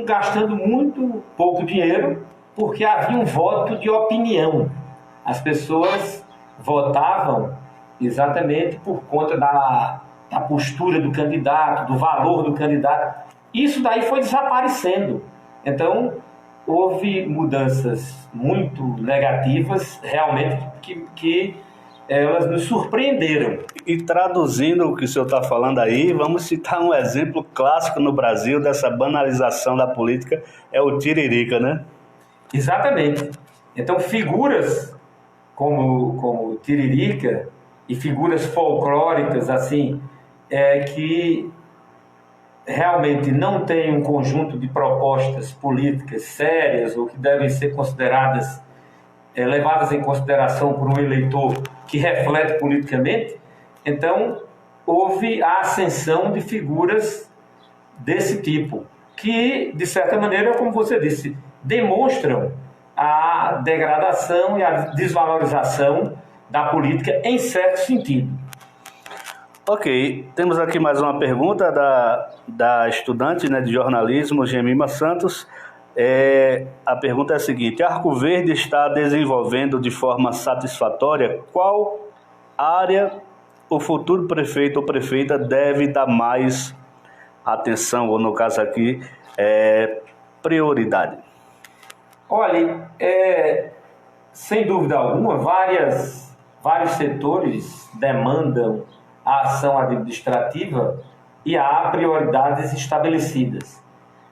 gastando muito pouco dinheiro, porque havia um voto de opinião. As pessoas votavam exatamente por conta da postura do candidato, do valor do candidato. Isso daí foi desaparecendo. Então, houve mudanças muito negativas, realmente, que elas nos surpreenderam. E traduzindo o que o senhor está falando aí, vamos citar um exemplo clássico no Brasil dessa banalização da política, é o Tiririca, né? Exatamente. Então, figuras como Tiririca e figuras folclóricas, assim, que realmente não têm um conjunto de propostas políticas sérias ou que devem ser consideradas, levadas em consideração por um eleitor que reflete politicamente, então houve a ascensão de figuras desse tipo, que, de certa maneira, como você disse, demonstram a degradação e a desvalorização da política em certo sentido. Ok, temos aqui mais uma pergunta da estudante, né, de jornalismo, Gemima Santos. A pergunta é a seguinte: Arco Verde está desenvolvendo de forma satisfatória? Qual área o futuro prefeito ou prefeita deve dar mais atenção, ou no caso aqui, prioridade? Olha, sem dúvida alguma, vários setores demandam a ação administrativa e há prioridades estabelecidas.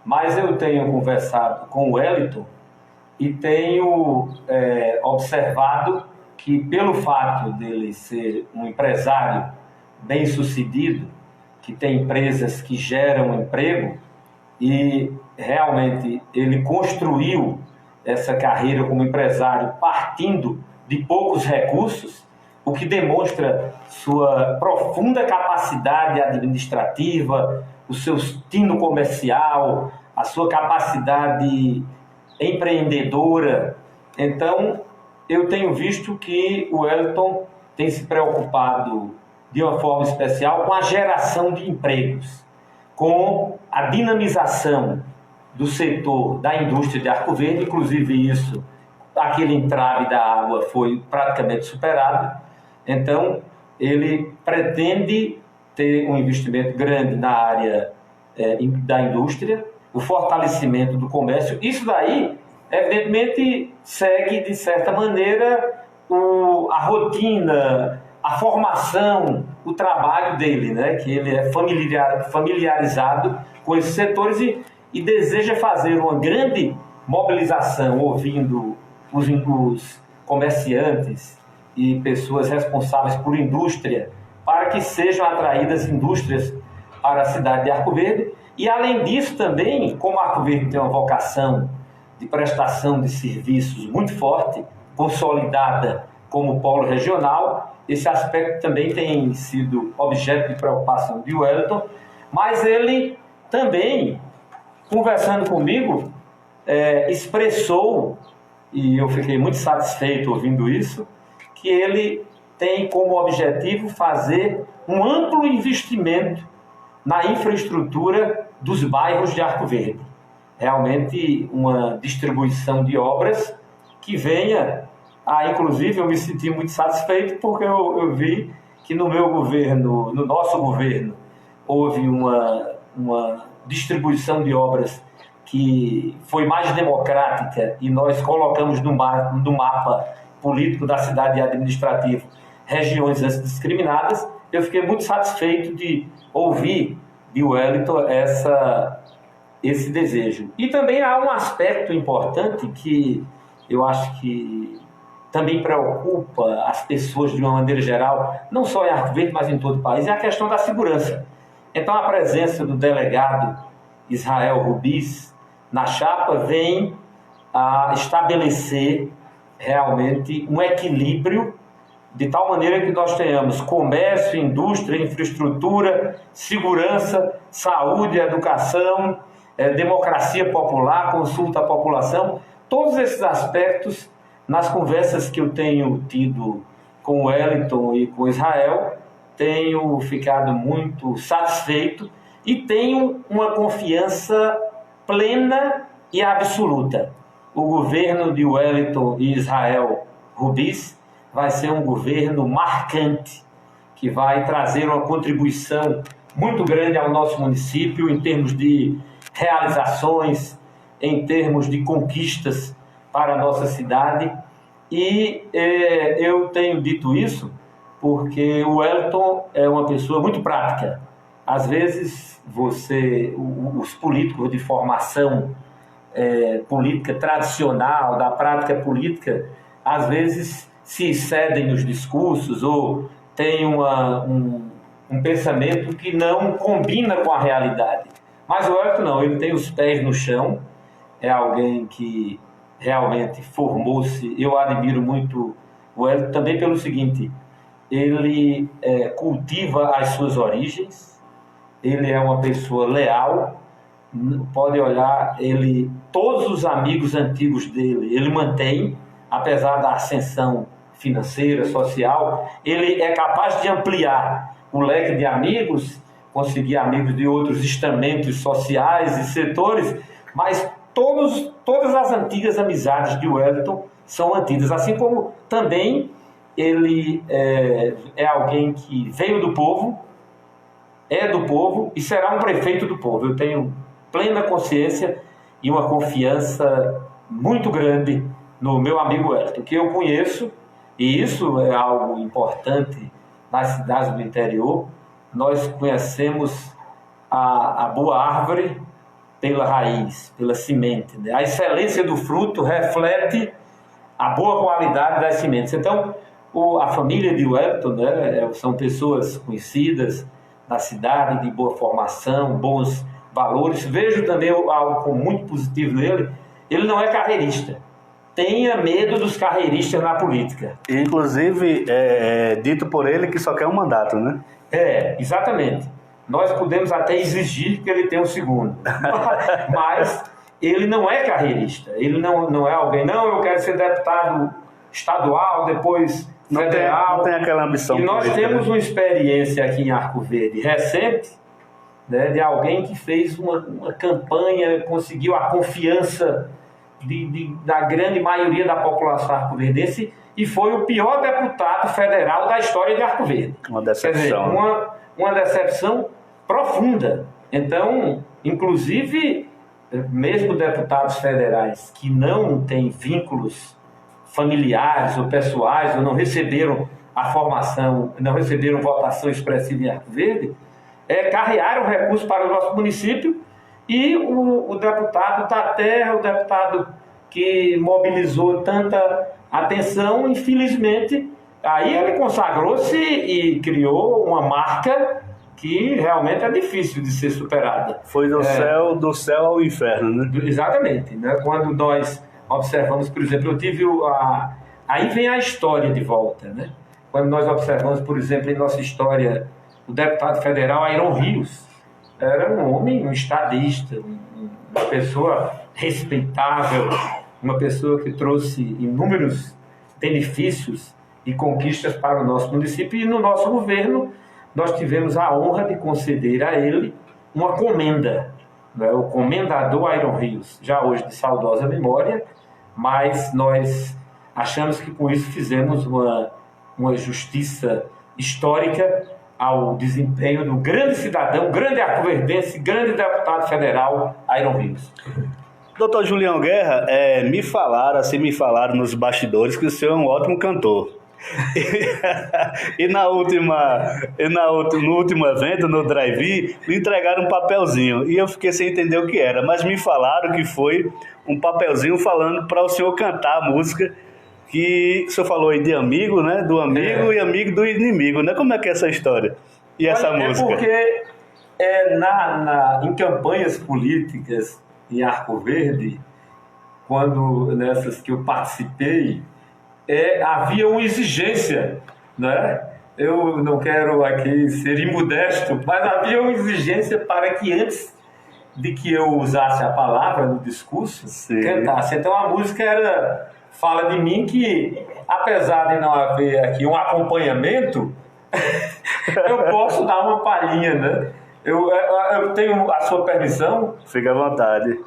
mas eu tenho conversado com o Wellington e tenho observado que, pelo fato dele ser um empresário bem-sucedido, que tem empresas que geram emprego, e realmente ele construiu essa carreira como empresário partindo de poucos recursos, o que demonstra sua profunda capacidade administrativa, o seu tino comercial, a sua capacidade empreendedora. Então, eu tenho visto que o Wellington tem se preocupado de uma forma especial com a geração de empregos, com a dinamização do setor da indústria de Arco Verde. Inclusive isso, aquele entrave da água foi praticamente superado. Então, ele pretende ter um investimento grande na área da indústria, o fortalecimento do comércio. Isso daí, evidentemente, segue, de certa maneira, a rotina, a formação, o trabalho dele, né? Que ele é familiarizado com esses setores e deseja fazer uma grande mobilização, ouvindo os comerciantes e pessoas responsáveis por indústria, para que sejam atraídas indústrias para a cidade de Arco Verde. E, além disso, também, como Arco Verde tem uma vocação de prestação de serviços muito forte, consolidada como polo regional, esse aspecto também tem sido objeto de preocupação de Wellington, mas ele também, conversando comigo, expressou, e eu fiquei muito satisfeito ouvindo isso, que ele tem como objetivo fazer um amplo investimento na infraestrutura dos bairros de Arco Verde. Realmente uma distribuição de obras que venha inclusive eu me senti muito satisfeito porque eu vi que no meu governo, no nosso governo, houve uma distribuição de obras que foi mais democrática e nós colocamos no mapa político da cidade e administrativo regiões antes discriminadas. Eu fiquei muito satisfeito de ouvir de Wellington esse desejo. E também há um aspecto importante que eu acho que também preocupa as pessoas de uma maneira geral, não só em Arco Verde, mas em todo o país, é a questão da segurança. Então, a presença do delegado Israel Rubis na chapa vem a estabelecer realmente um equilíbrio de tal maneira que nós tenhamos comércio, indústria, infraestrutura, segurança, saúde, educação, democracia popular, consulta à população. Todos esses aspectos, nas conversas que eu tenho tido com o Wellington e com Israel, tenho ficado muito satisfeito e tenho uma confiança plena e absoluta. O governo de Wellington e Israel Rubis vai ser um governo marcante, que vai trazer uma contribuição muito grande ao nosso município em termos de realizações, em termos de conquistas para a nossa cidade. E eu tenho dito isso porque o Wellington é uma pessoa muito prática. Às vezes, os políticos de formação política tradicional, da prática política, às vezes se excedem nos discursos ou têm um pensamento que não combina com a realidade. Mas o Wellington não, ele tem os pés no chão, é alguém que realmente formou-se. Eu admiro muito o Wellington também pelo seguinte: ele cultiva as suas origens, ele é uma pessoa leal, pode olhar, todos os amigos antigos dele, ele mantém, apesar da ascensão financeira, social, ele é capaz de ampliar o leque de amigos, conseguir amigos de outros estamentos sociais e setores, mas todas as antigas amizades de Wellington são mantidas, assim como também ele é alguém que veio do povo, é do povo e será um prefeito do povo. Eu tenho plena consciência e uma confiança muito grande no meu amigo Wellington, que eu conheço, e isso é algo importante nas cidades do interior. Nós conhecemos a boa árvore pela raiz, pela semente, né? A excelência do fruto reflete a boa qualidade das sementes. Então, a família de Wellington, né, são pessoas conhecidas na cidade, de boa formação, bons valores. Vejo também algo muito positivo nele: ele não é carreirista. Tenha medo dos carreiristas na política. Inclusive, dito por ele que só quer um mandato, né? Exatamente. Nós podemos até exigir que ele tenha um segundo. Mas ele não é carreirista. Ele não é alguém, não, eu quero ser deputado estadual, depois federal. Não tem aquela ambição. E nós política, temos uma experiência aqui em Arco Verde recente, né, de alguém que fez uma campanha, conseguiu a confiança da grande maioria da população arcoverdense e foi o pior deputado federal da história de Arco Verde. Uma decepção. Quer dizer, uma decepção profunda. Então, inclusive, mesmo deputados federais que não têm vínculos familiares ou pessoais, ou não receberam a formação, não receberam votação expressiva em Arco Verde, carrearam recursos para o nosso município. E o deputado da terra, o deputado que mobilizou tanta atenção, infelizmente, aí ele consagrou-se e criou uma marca que realmente é difícil de ser superada. Foi do céu ao inferno, né? Exatamente. Né? Quando nós observamos, por exemplo, eu tive aí vem a história de volta, né? Quando nós observamos, por exemplo, em nossa história, o deputado federal Airão Rios, era um homem, um estadista, uma pessoa respeitável, uma pessoa que trouxe inúmeros benefícios e conquistas para o nosso município. E no nosso governo, nós tivemos a honra de conceder a ele uma comenda, né? O comendador Airão Rios, já hoje de saudosa memória, mas nós achamos que com isso fizemos uma justiça histórica ao desempenho do grande cidadão, grande arcoverdense, grande deputado federal, Airão Rios. Doutor Julião Guerra, me falaram nos bastidores que o senhor é um ótimo cantor. No último evento, no Drive-In, me entregaram um papelzinho e eu fiquei sem entender o que era, mas me falaram que foi um papelzinho falando para o senhor cantar a música que o senhor falou aí de amigo, né? Do amigo e amigo do inimigo, né? Como é que é essa história? E essa música? Porque em campanhas políticas em Arco Verde, quando nessas que eu participei, havia uma exigência, né? Eu não quero aqui ser imodesto, mas havia uma exigência para que antes de que eu usasse a palavra no discurso, cantasse. Então a música fala de mim que, apesar de não haver aqui um acompanhamento, eu posso dar uma palhinha, né? Eu tenho a sua permissão? Fique à vontade.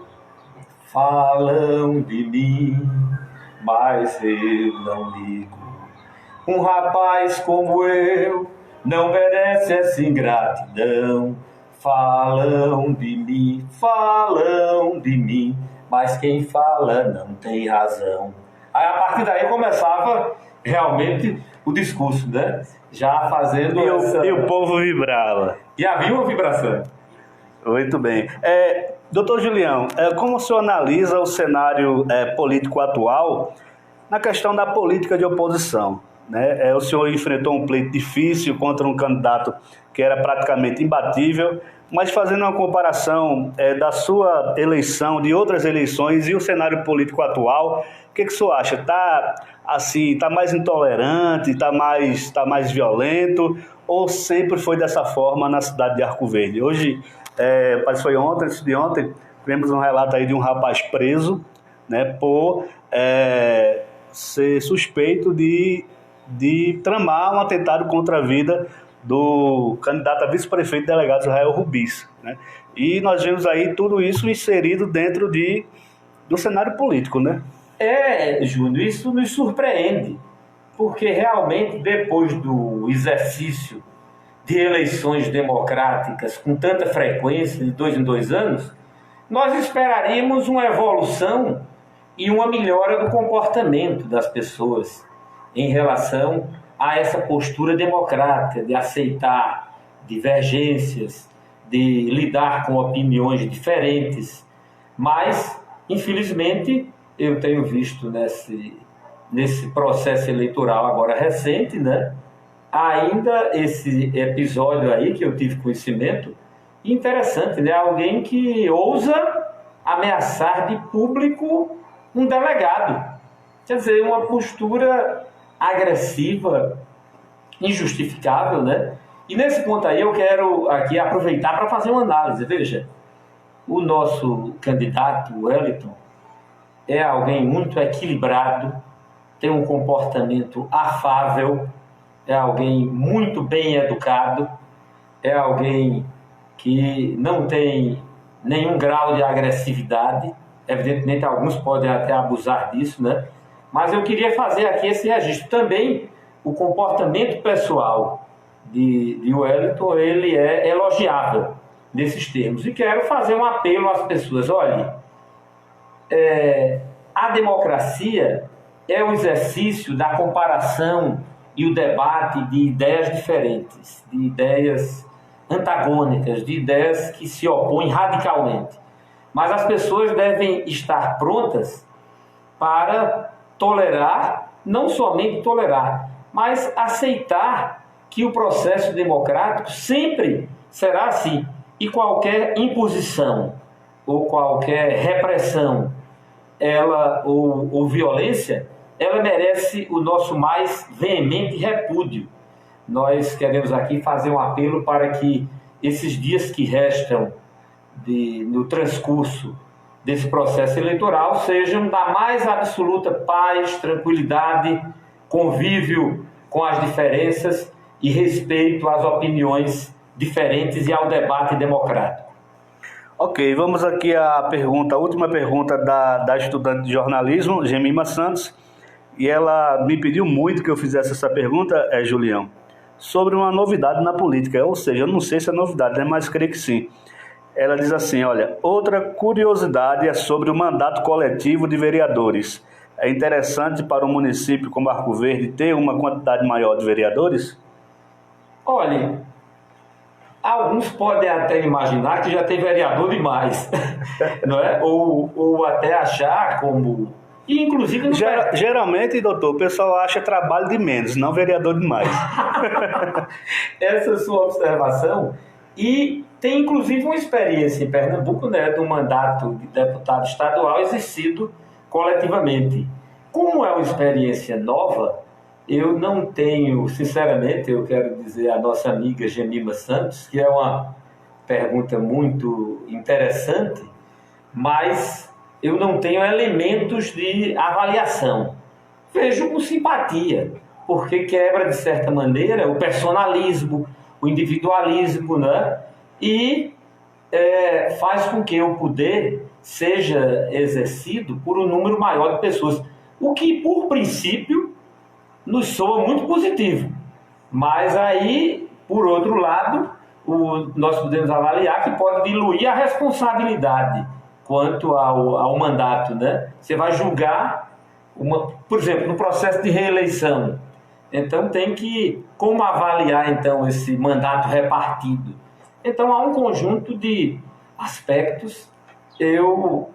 Falam de mim, mas eu não ligo. Um rapaz como eu não merece essa ingratidão. Falam de mim, mas quem fala não tem razão. Aí a partir daí começava realmente o discurso, né? Já fazendo E o povo vibrava. E havia uma vibração. Muito bem. Doutor Julião, como o senhor analisa o cenário político atual na questão da política de oposição? Né? O senhor enfrentou um pleito difícil contra um candidato que era praticamente imbatível, mas fazendo uma comparação da sua eleição, de outras eleições e o cenário político atual, o que o senhor acha? Está mais intolerante, está mais violento, ou sempre foi dessa forma na cidade de Arco Verde? Hoje, parece que foi antes de ontem, tivemos um relato aí de um rapaz preso, né, por ser suspeito de tramar um atentado contra a vida do candidato a vice-prefeito delegado Israel Rubis, né? E nós vemos aí tudo isso inserido dentro do cenário político, né? Júnior, isso nos surpreende, porque realmente depois do exercício de eleições democráticas com tanta frequência, de 2 em 2 anos, nós esperaríamos uma evolução e uma melhora do comportamento das pessoas em relação a essa postura democrática de aceitar divergências, de lidar com opiniões diferentes, mas, infelizmente, eu tenho visto nesse processo eleitoral agora recente, né, ainda esse episódio aí que eu tive conhecimento, interessante, né, alguém que ousa ameaçar de público um delegado. Quer dizer, uma postura agressiva, injustificável, né? E nesse ponto aí eu quero aqui aproveitar para fazer uma análise. Veja, o nosso candidato, Wellington, é alguém muito equilibrado, tem um comportamento afável, é alguém muito bem educado, é alguém que não tem nenhum grau de agressividade. Evidentemente, alguns podem até abusar disso, né? Mas eu queria fazer aqui esse registro. Também, o comportamento pessoal de Wellington, ele é elogiável nesses termos. E quero fazer um apelo às pessoas. Olhe, a democracia é o exercício da comparação e o debate de ideias diferentes, de ideias antagônicas, de ideias que se opõem radicalmente. Mas as pessoas devem estar prontas para tolerar, não somente tolerar, mas aceitar que o processo democrático sempre será assim. E qualquer imposição ou qualquer repressão ou violência, ela merece o nosso mais veemente repúdio. Nós queremos aqui fazer um apelo para que esses dias que restam no transcurso desse processo eleitoral sejam da mais absoluta paz, tranquilidade, convívio com as diferenças e respeito às opiniões diferentes e ao debate democrático. Ok, vamos aqui à última pergunta da estudante de jornalismo, Gemima Santos, e ela me pediu muito que eu fizesse essa pergunta, Julião, sobre uma novidade na política, ou seja, eu não sei se é novidade, né, mas creio que sim. Ela diz assim, olha, outra curiosidade é sobre o mandato coletivo de vereadores. É interessante para um município como Arco Verde ter uma quantidade maior de vereadores? Olha, alguns podem até imaginar que já tem vereador demais, não é? Ou até achar como... E, inclusive, geralmente, doutor, o pessoal acha trabalho de menos, não vereador demais. Essa é a sua observação. E tem, inclusive, uma experiência em Pernambuco, né, de um mandato de deputado estadual exercido coletivamente. Como é uma experiência nova, eu não tenho, sinceramente, eu quero dizer à nossa amiga Gemima Santos, que é uma pergunta muito interessante, mas eu não tenho elementos de avaliação. Vejo com simpatia, porque quebra, de certa maneira, o personalismo, o individualismo, né? E faz com que o poder seja exercido por um número maior de pessoas, o que, por princípio, nos soa muito positivo. Mas aí, por outro lado, nós podemos avaliar que pode diluir a responsabilidade quanto ao mandato, né? Você vai julgar, por exemplo, no processo de reeleição. Então tem que, como avaliar então esse mandato repartido? Então há um conjunto de aspectos, eu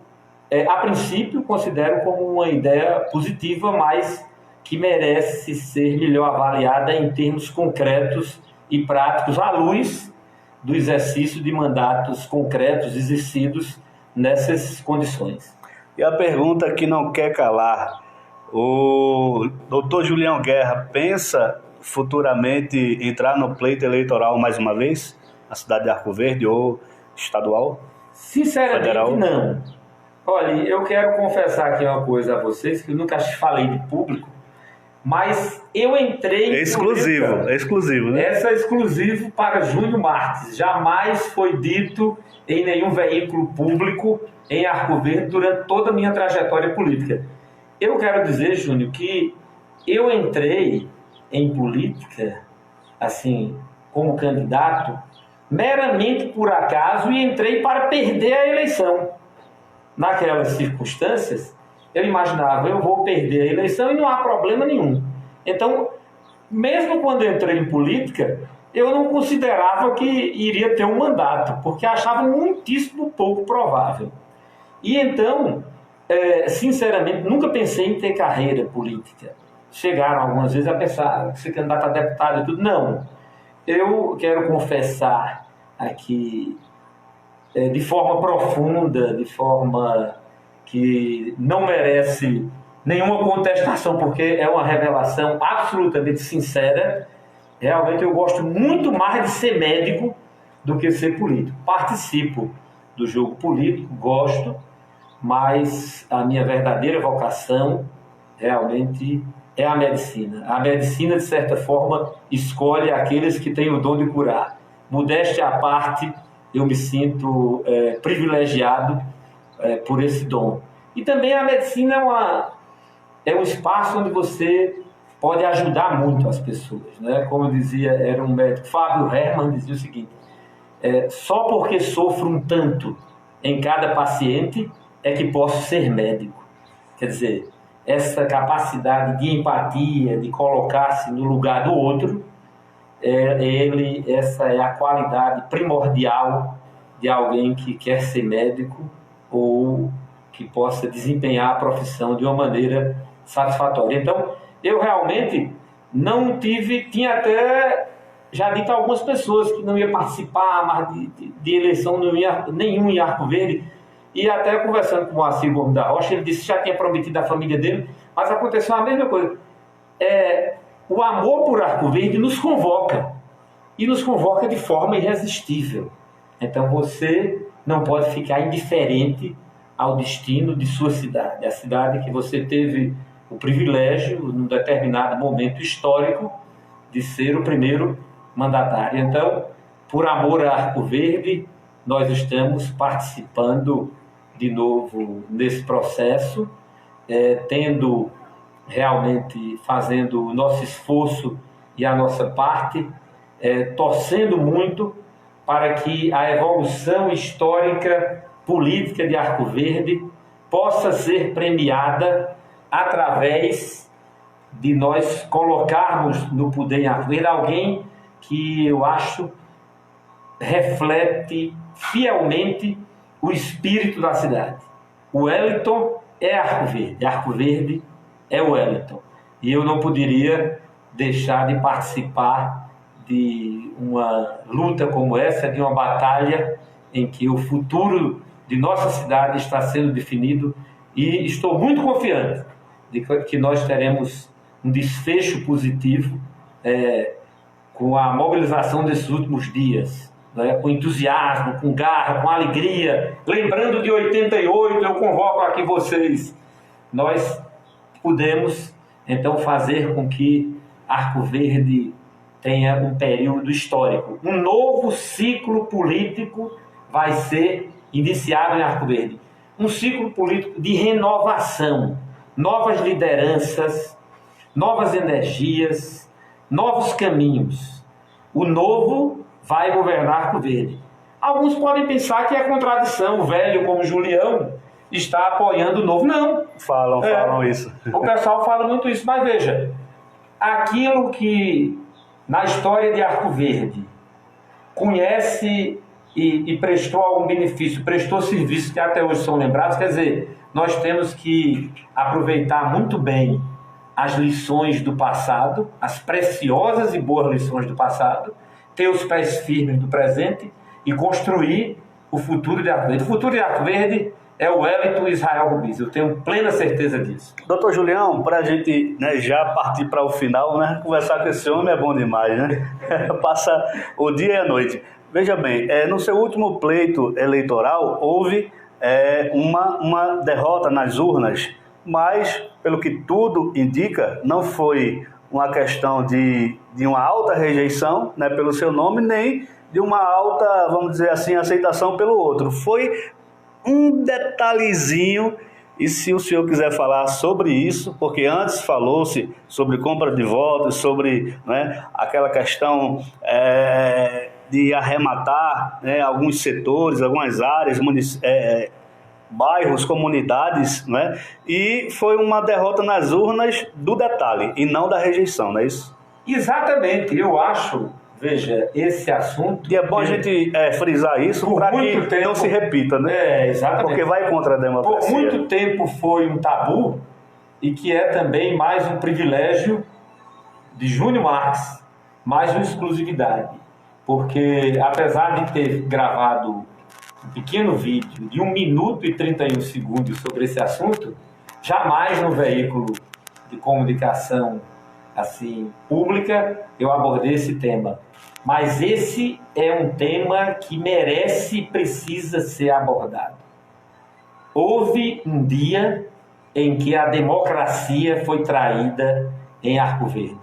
a princípio considero como uma ideia positiva, mas que merece ser melhor avaliada em termos concretos e práticos, à luz do exercício de mandatos concretos exercidos nessas condições. E a pergunta que não quer calar, o doutor Julião Guerra pensa futuramente entrar no pleito eleitoral mais uma vez, na cidade de Arco Verde ou estadual? Sinceramente, federal? Não. Olha, eu quero confessar aqui uma coisa a vocês, que eu nunca falei de público, mas eu entrei... É exclusivo, né? Essa é exclusivo para Júnior Marques. Jamais foi dito em nenhum veículo público em Arco Verde durante toda a minha trajetória política. Eu quero dizer, Júnior, que eu entrei em política, assim, como candidato, meramente por acaso, e entrei para perder a eleição. Naquelas circunstâncias, eu imaginava, eu vou perder a eleição e não há problema nenhum. Então, mesmo quando eu entrei em política, eu não considerava que iria ter um mandato, porque achava muitíssimo pouco provável. E então, sinceramente, nunca pensei em ter carreira política. Chegaram algumas vezes a pensar, ser candidato a deputado e tudo. Não. Eu quero confessar aqui, de forma profunda, de forma que não merece nenhuma contestação, porque é uma revelação absolutamente sincera. Realmente eu gosto muito mais de ser médico do que ser político. Participo do jogo político, gosto, mas a minha verdadeira vocação realmente é a medicina. A medicina, de certa forma, escolhe aqueles que têm o dom de curar. Modéstia à parte, eu me sinto privilegiado por esse dom. E também a medicina é um espaço onde você pode ajudar muito as pessoas, né? Como dizia, era um médico, Fábio Hermann, dizia o seguinte: só porque sofro um tanto em cada paciente é que posso ser médico. Quer dizer, essa capacidade de empatia, de colocar-se no lugar do outro, essa é a qualidade primordial de alguém que quer ser médico ou que possa desempenhar a profissão de uma maneira satisfatória. Então, eu realmente não tinha até já dito a algumas pessoas que não ia participar mais de eleição nenhum em Arco Verde, e até conversando com o Moacir Gomes da Rocha, ele disse que já tinha prometido à família dele, mas aconteceu a mesma coisa. O amor por Arco Verde nos convoca, e nos convoca de forma irresistível. Então você não pode ficar indiferente ao destino de sua cidade, a cidade que você teve o privilégio, num determinado momento histórico, de ser o primeiro mandatário. Então, por amor a Arco Verde, nós estamos participando de novo nesse processo, tendo realmente, fazendo o nosso esforço e a nossa parte, torcendo muito para que a evolução histórica política de Arco Verde possa ser premiada através de nós colocarmos no poder em Arco Verde alguém que eu acho reflete fielmente o espírito da cidade. O Wellington é Arco Verde é o Wellington. E eu não poderia deixar de participar de uma luta como essa, de uma batalha em que o futuro de nossa cidade está sendo definido, e estou muito confiante de que nós teremos um desfecho positivo com a mobilização desses últimos dias, né? Com entusiasmo, com garra, com alegria. Lembrando de 88, eu convoco aqui vocês. Nós pudemos, então, fazer com que Arco Verde tenha um período histórico. Um novo ciclo político vai ser iniciado em Arco Verde. Um ciclo político de renovação, novas lideranças, novas energias, novos caminhos. O novo vai governar Arco Verde. Alguns podem pensar que é contradição, o velho como Julião está apoiando o novo. Não. Falam isso. O pessoal fala muito isso, mas veja, aquilo que na história de Arco Verde conhece e prestou algum benefício, prestou serviços que até hoje são lembrados, quer dizer, nós temos que aproveitar muito bem as lições do passado, as preciosas e boas lições do passado, ter os pés firmes do presente e construir o futuro de Arco Verde. O futuro de Arco Verde é o Wellington Israel Rubens, eu tenho plena certeza disso. Doutor Julião, para a gente, né, já partir para o final, né, conversar com esse homem é bom demais, né? Passa o dia e a noite. Veja bem, no seu último pleito eleitoral houve uma derrota nas urnas, mas, pelo que tudo indica, não foi uma questão de uma alta rejeição, né, pelo seu nome, nem de uma alta, vamos dizer assim, aceitação pelo outro. Foi um detalhezinho, e se o senhor quiser falar sobre isso, porque antes falou-se sobre compra de votos, sobre, né, aquela questão de arrematar, né, alguns setores, algumas áreas, bairros, comunidades, né? E foi uma derrota nas urnas do detalhe e não da rejeição, não é isso? Exatamente, eu acho, Veja, esse assunto... E é bom a gente frisar isso para que não se repita, né? Exatamente. Porque vai contra a democracia. Por muito tempo foi um tabu e que é também mais um privilégio de Júnior Marques, mais uma exclusividade. Porque, apesar de ter gravado um pequeno vídeo de 1 minuto e 31 segundos sobre esse assunto, jamais no veículo de comunicação assim, pública eu abordei esse tema. Mas esse é um tema que merece e precisa ser abordado. Houve um dia em que a democracia foi traída em Arco Verde.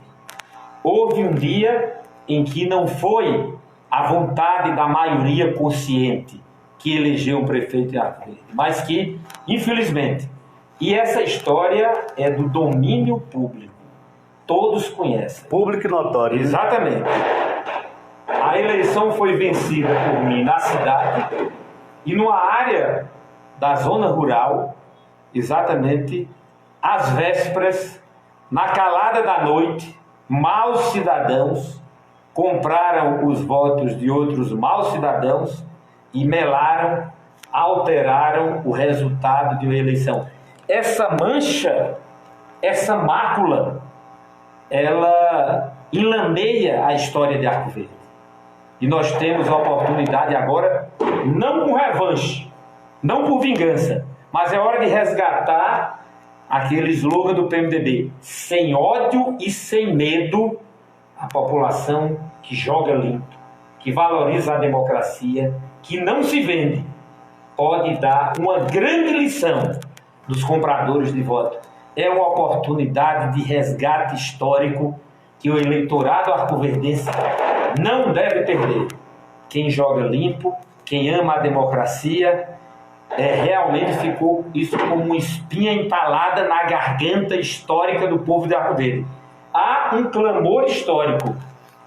Houve um dia em que não foi a vontade da maioria consciente que elegeu um prefeito em Arco Verde, mas que, infelizmente, e essa história é do domínio público, todos conhecem. Público e notório. Exatamente. A eleição foi vencida por mim na cidade e numa área da zona rural, exatamente às vésperas, na calada da noite, maus cidadãos compraram os votos de outros maus cidadãos e melaram, alteraram o resultado de uma eleição. Essa mancha, essa mácula, ela enlameia a história de Arco Verde. E nós temos a oportunidade agora, não com revanche, não por vingança, mas é hora de resgatar aquele slogan do PMDB: sem ódio e sem medo, a população que joga limpo, que valoriza a democracia, que não se vende, pode dar uma grande lição dos compradores de voto. É uma oportunidade de resgate histórico que o eleitorado arcoverdense não deve perder. Quem joga limpo, quem ama a democracia, realmente ficou isso como uma espinha entalada na garganta histórica do povo de Arco Verde. Há um clamor histórico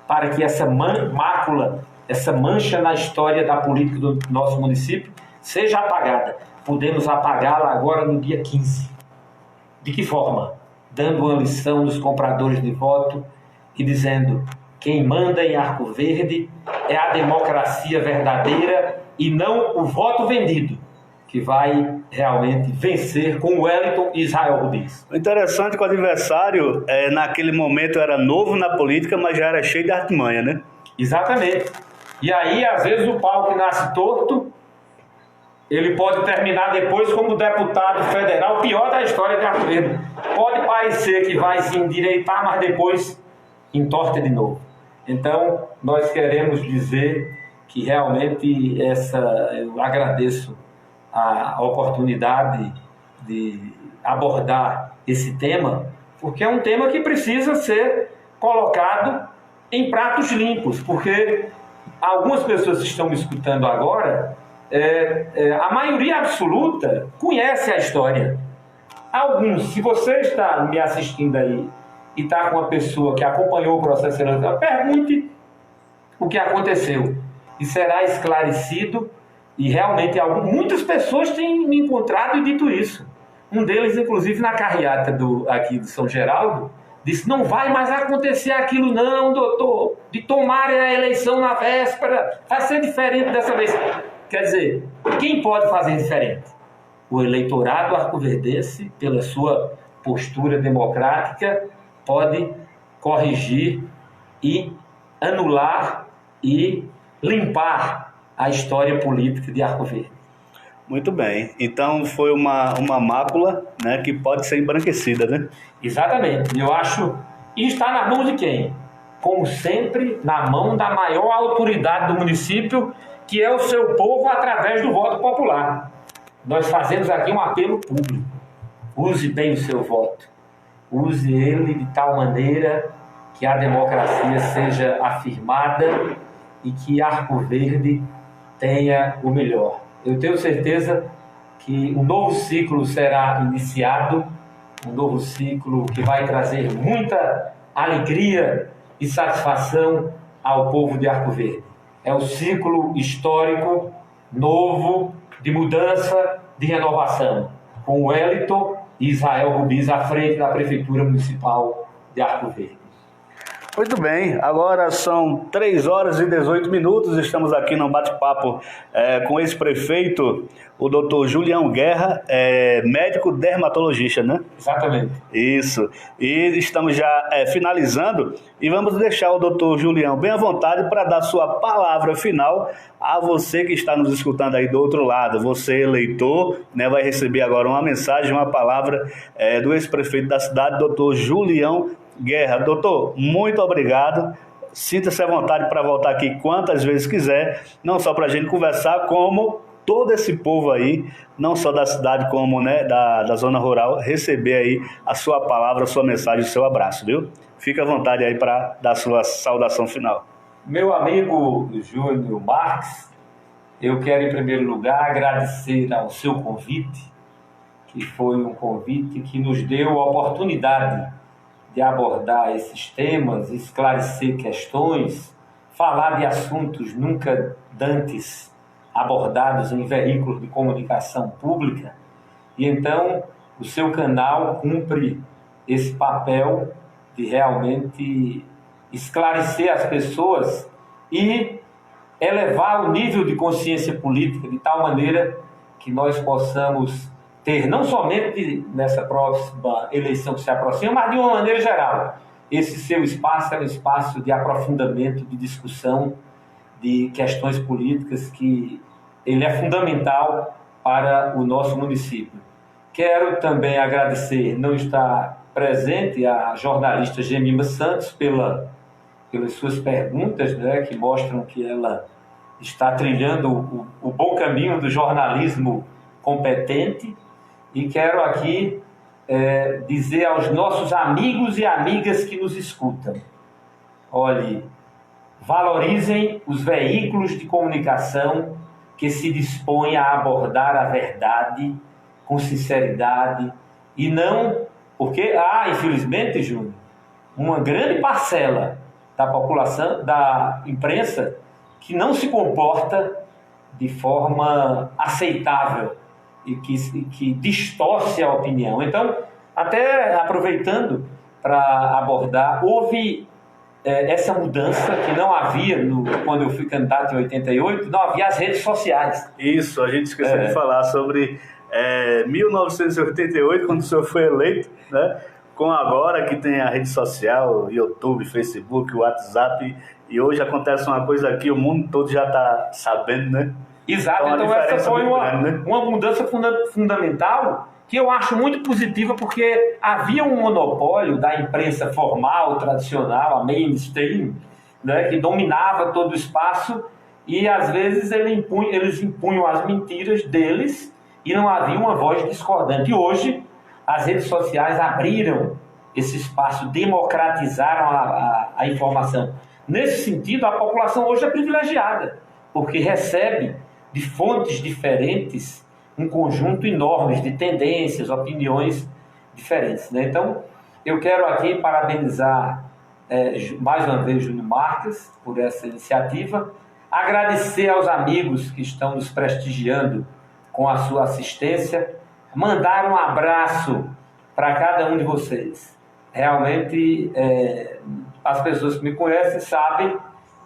para que essa mácula, essa mancha na história da política do nosso município seja apagada. Podemos apagá-la agora no dia 15. De que forma? Dando uma lição nos compradores de voto e dizendo: quem manda em Arco Verde é a democracia verdadeira e não o voto vendido, que vai realmente vencer com o Wellington e Israel Rubins. O interessante é que o adversário, naquele momento, era novo na política, mas já era cheio de artimanha, né? Exatamente. E aí, às vezes, o pau que nasce torto, ele pode terminar depois como deputado federal, pior da história de Arco Verde. Pode parecer que vai se endireitar, mas depois entorta de novo. Então, nós queremos dizer que realmente eu agradeço a oportunidade de abordar esse tema, porque é um tema que precisa ser colocado em pratos limpos, porque algumas pessoas que estão me escutando agora, a maioria absoluta conhece a história. Alguns, se você está me assistindo aí e está com uma pessoa que acompanhou o processo eleitoral, pergunte o que aconteceu e será esclarecido. E realmente muitas pessoas têm me encontrado e dito isso. Um deles, inclusive, na carreata aqui de São Geraldo, disse: não vai mais acontecer aquilo não, doutor, de tomarem a eleição na véspera, vai ser diferente dessa vez. Quer dizer, quem pode fazer diferente? O eleitorado arcoverdense, pela sua postura democrática, pode corrigir e anular e limpar a história política de Arco Verde. Muito bem. Então foi uma mácula, né, que pode ser embranquecida, né? Exatamente. Eu acho. E está na mão de quem? Como sempre, na mão da maior autoridade do município, que é o seu povo, através do voto popular. Nós fazemos aqui um apelo público. Use bem o seu voto. Use ele de tal maneira que a democracia seja afirmada e que Arco Verde tenha o melhor. Eu tenho certeza que um novo ciclo será iniciado, um novo ciclo que vai trazer muita alegria e satisfação ao povo de Arco Verde. É o ciclo histórico novo de mudança, de renovação, com Wellington e Israel Rubins à frente da Prefeitura Municipal de Arco Verde. Muito bem, agora são 3 horas e 18 minutos, estamos aqui no bate-papo com o ex-prefeito, o doutor Julião Guerra, médico dermatologista, né? Exatamente. Isso, e estamos já finalizando e vamos deixar o doutor Julião bem à vontade para dar sua palavra final a você que está nos escutando aí do outro lado. Você, eleitor, né, vai receber agora uma mensagem, uma palavra do ex-prefeito da cidade, doutor Julião Guerra. Doutor, muito obrigado. Sinta-se à vontade para voltar aqui quantas vezes quiser, não só para a gente conversar, como todo esse povo aí, não só da cidade, como, né, da zona rural, receber aí a sua palavra, a sua mensagem, o seu abraço, viu? Fique à vontade aí para dar a sua saudação final. Meu amigo Júnior Marques, eu quero em primeiro lugar agradecer ao seu convite, que foi um convite que nos deu a oportunidade de abordar esses temas, esclarecer questões, falar de assuntos nunca dantes abordados em veículos de comunicação pública. E então o seu canal cumpre esse papel de realmente esclarecer as pessoas e elevar o nível de consciência política de tal maneira que nós possamos ter, não somente nessa próxima eleição que se aproxima, mas de uma maneira geral. Esse seu espaço é um espaço de aprofundamento, de discussão de questões políticas que ele é fundamental para o nosso município. Quero também agradecer, não está presente, a jornalista Gemima Santos pelas suas perguntas, né, que mostram que ela está trilhando o bom caminho do jornalismo competente. E quero aqui dizer aos nossos amigos e amigas que nos escutam: olhe, valorizem os veículos de comunicação que se dispõem a abordar a verdade com sinceridade e não... Porque infelizmente, Júnior, uma grande parcela da população, da imprensa, que não se comporta de forma aceitável e que distorce a opinião. Então, até aproveitando para abordar, houve essa mudança que não havia quando eu fui candidato em 88, não havia as redes sociais. Isso, a gente esqueceu de falar sobre 1988, quando o senhor foi eleito, né? Com agora que tem a rede social, YouTube, Facebook, WhatsApp, e hoje acontece uma coisa aqui, o mundo todo já está sabendo, né? Exato, então essa foi uma mudança fundamental que eu acho muito positiva, porque havia um monopólio da imprensa formal, tradicional, a mainstream, né, que dominava todo o espaço e às vezes eles impunham as mentiras deles e não havia uma voz discordante. E hoje as redes sociais abriram esse espaço, democratizaram a informação. Nesse sentido, a população hoje é privilegiada, porque recebe de fontes diferentes um conjunto enorme de tendências, opiniões diferentes, né? Então, eu quero aqui parabenizar mais uma vez Júnior Marques por essa iniciativa, agradecer aos amigos que estão nos prestigiando com a sua assistência, mandar um abraço para cada um de vocês. Realmente, as pessoas que me conhecem sabem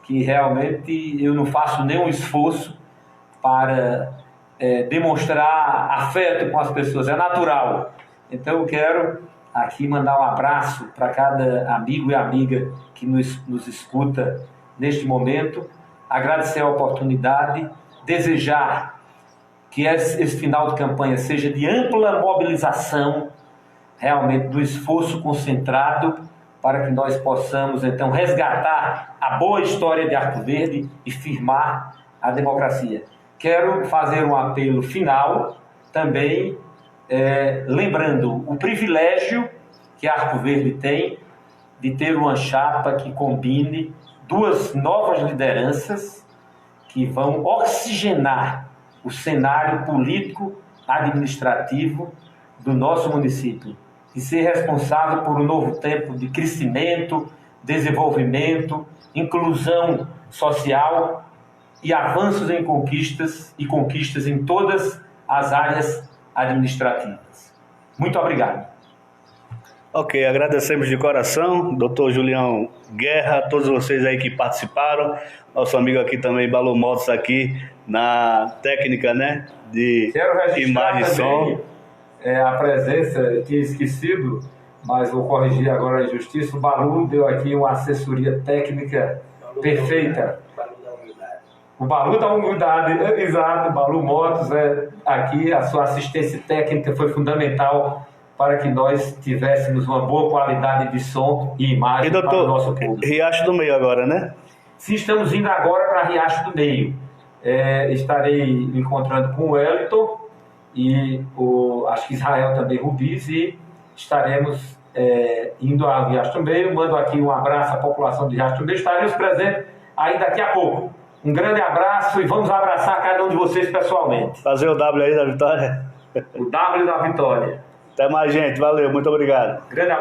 que realmente eu não faço nenhum esforço para demonstrar afeto com as pessoas, é natural. Então eu quero aqui mandar um abraço para cada amigo e amiga que nos escuta neste momento, agradecer a oportunidade, desejar que esse final de campanha seja de ampla mobilização, realmente do esforço concentrado, para que nós possamos então resgatar a boa história de Arco Verde e firmar a democracia. Quero fazer um apelo final, também lembrando o privilégio que Arco Verde tem de ter uma chapa que combine duas novas lideranças que vão oxigenar o cenário político administrativo do nosso município e ser responsável por um novo tempo de crescimento, desenvolvimento, inclusão social e avanços em conquistas em todas as áreas administrativas. Muito obrigado. Ok, agradecemos de coração, doutor Julião Guerra, todos vocês aí que participaram, nosso amigo aqui também, Balu Motos, aqui na técnica, né, de Quero registrar imagem e som. também a presença, eu tinha esquecido, mas vou corrigir agora a injustiça. O Balu deu aqui uma assessoria técnica perfeita. O Balu da humildade, exato, o Balu Motos, aqui a sua assistência técnica foi fundamental para que nós tivéssemos uma boa qualidade de som e imagem E para o nosso doutor, público. Riacho do Meio agora, né? Sim, estamos indo agora para Riacho do Meio. Estarei me encontrando com o Wellington e acho que Israel também, Rubis, e estaremos indo a Riacho do Meio. Mando aqui um abraço à população de Riacho do Meio. Estaremos presentes aí daqui a pouco. Um grande abraço e vamos abraçar cada um de vocês pessoalmente. Fazer o W aí da vitória. O W da vitória. Até mais, gente. Valeu, muito obrigado. Grande abraço.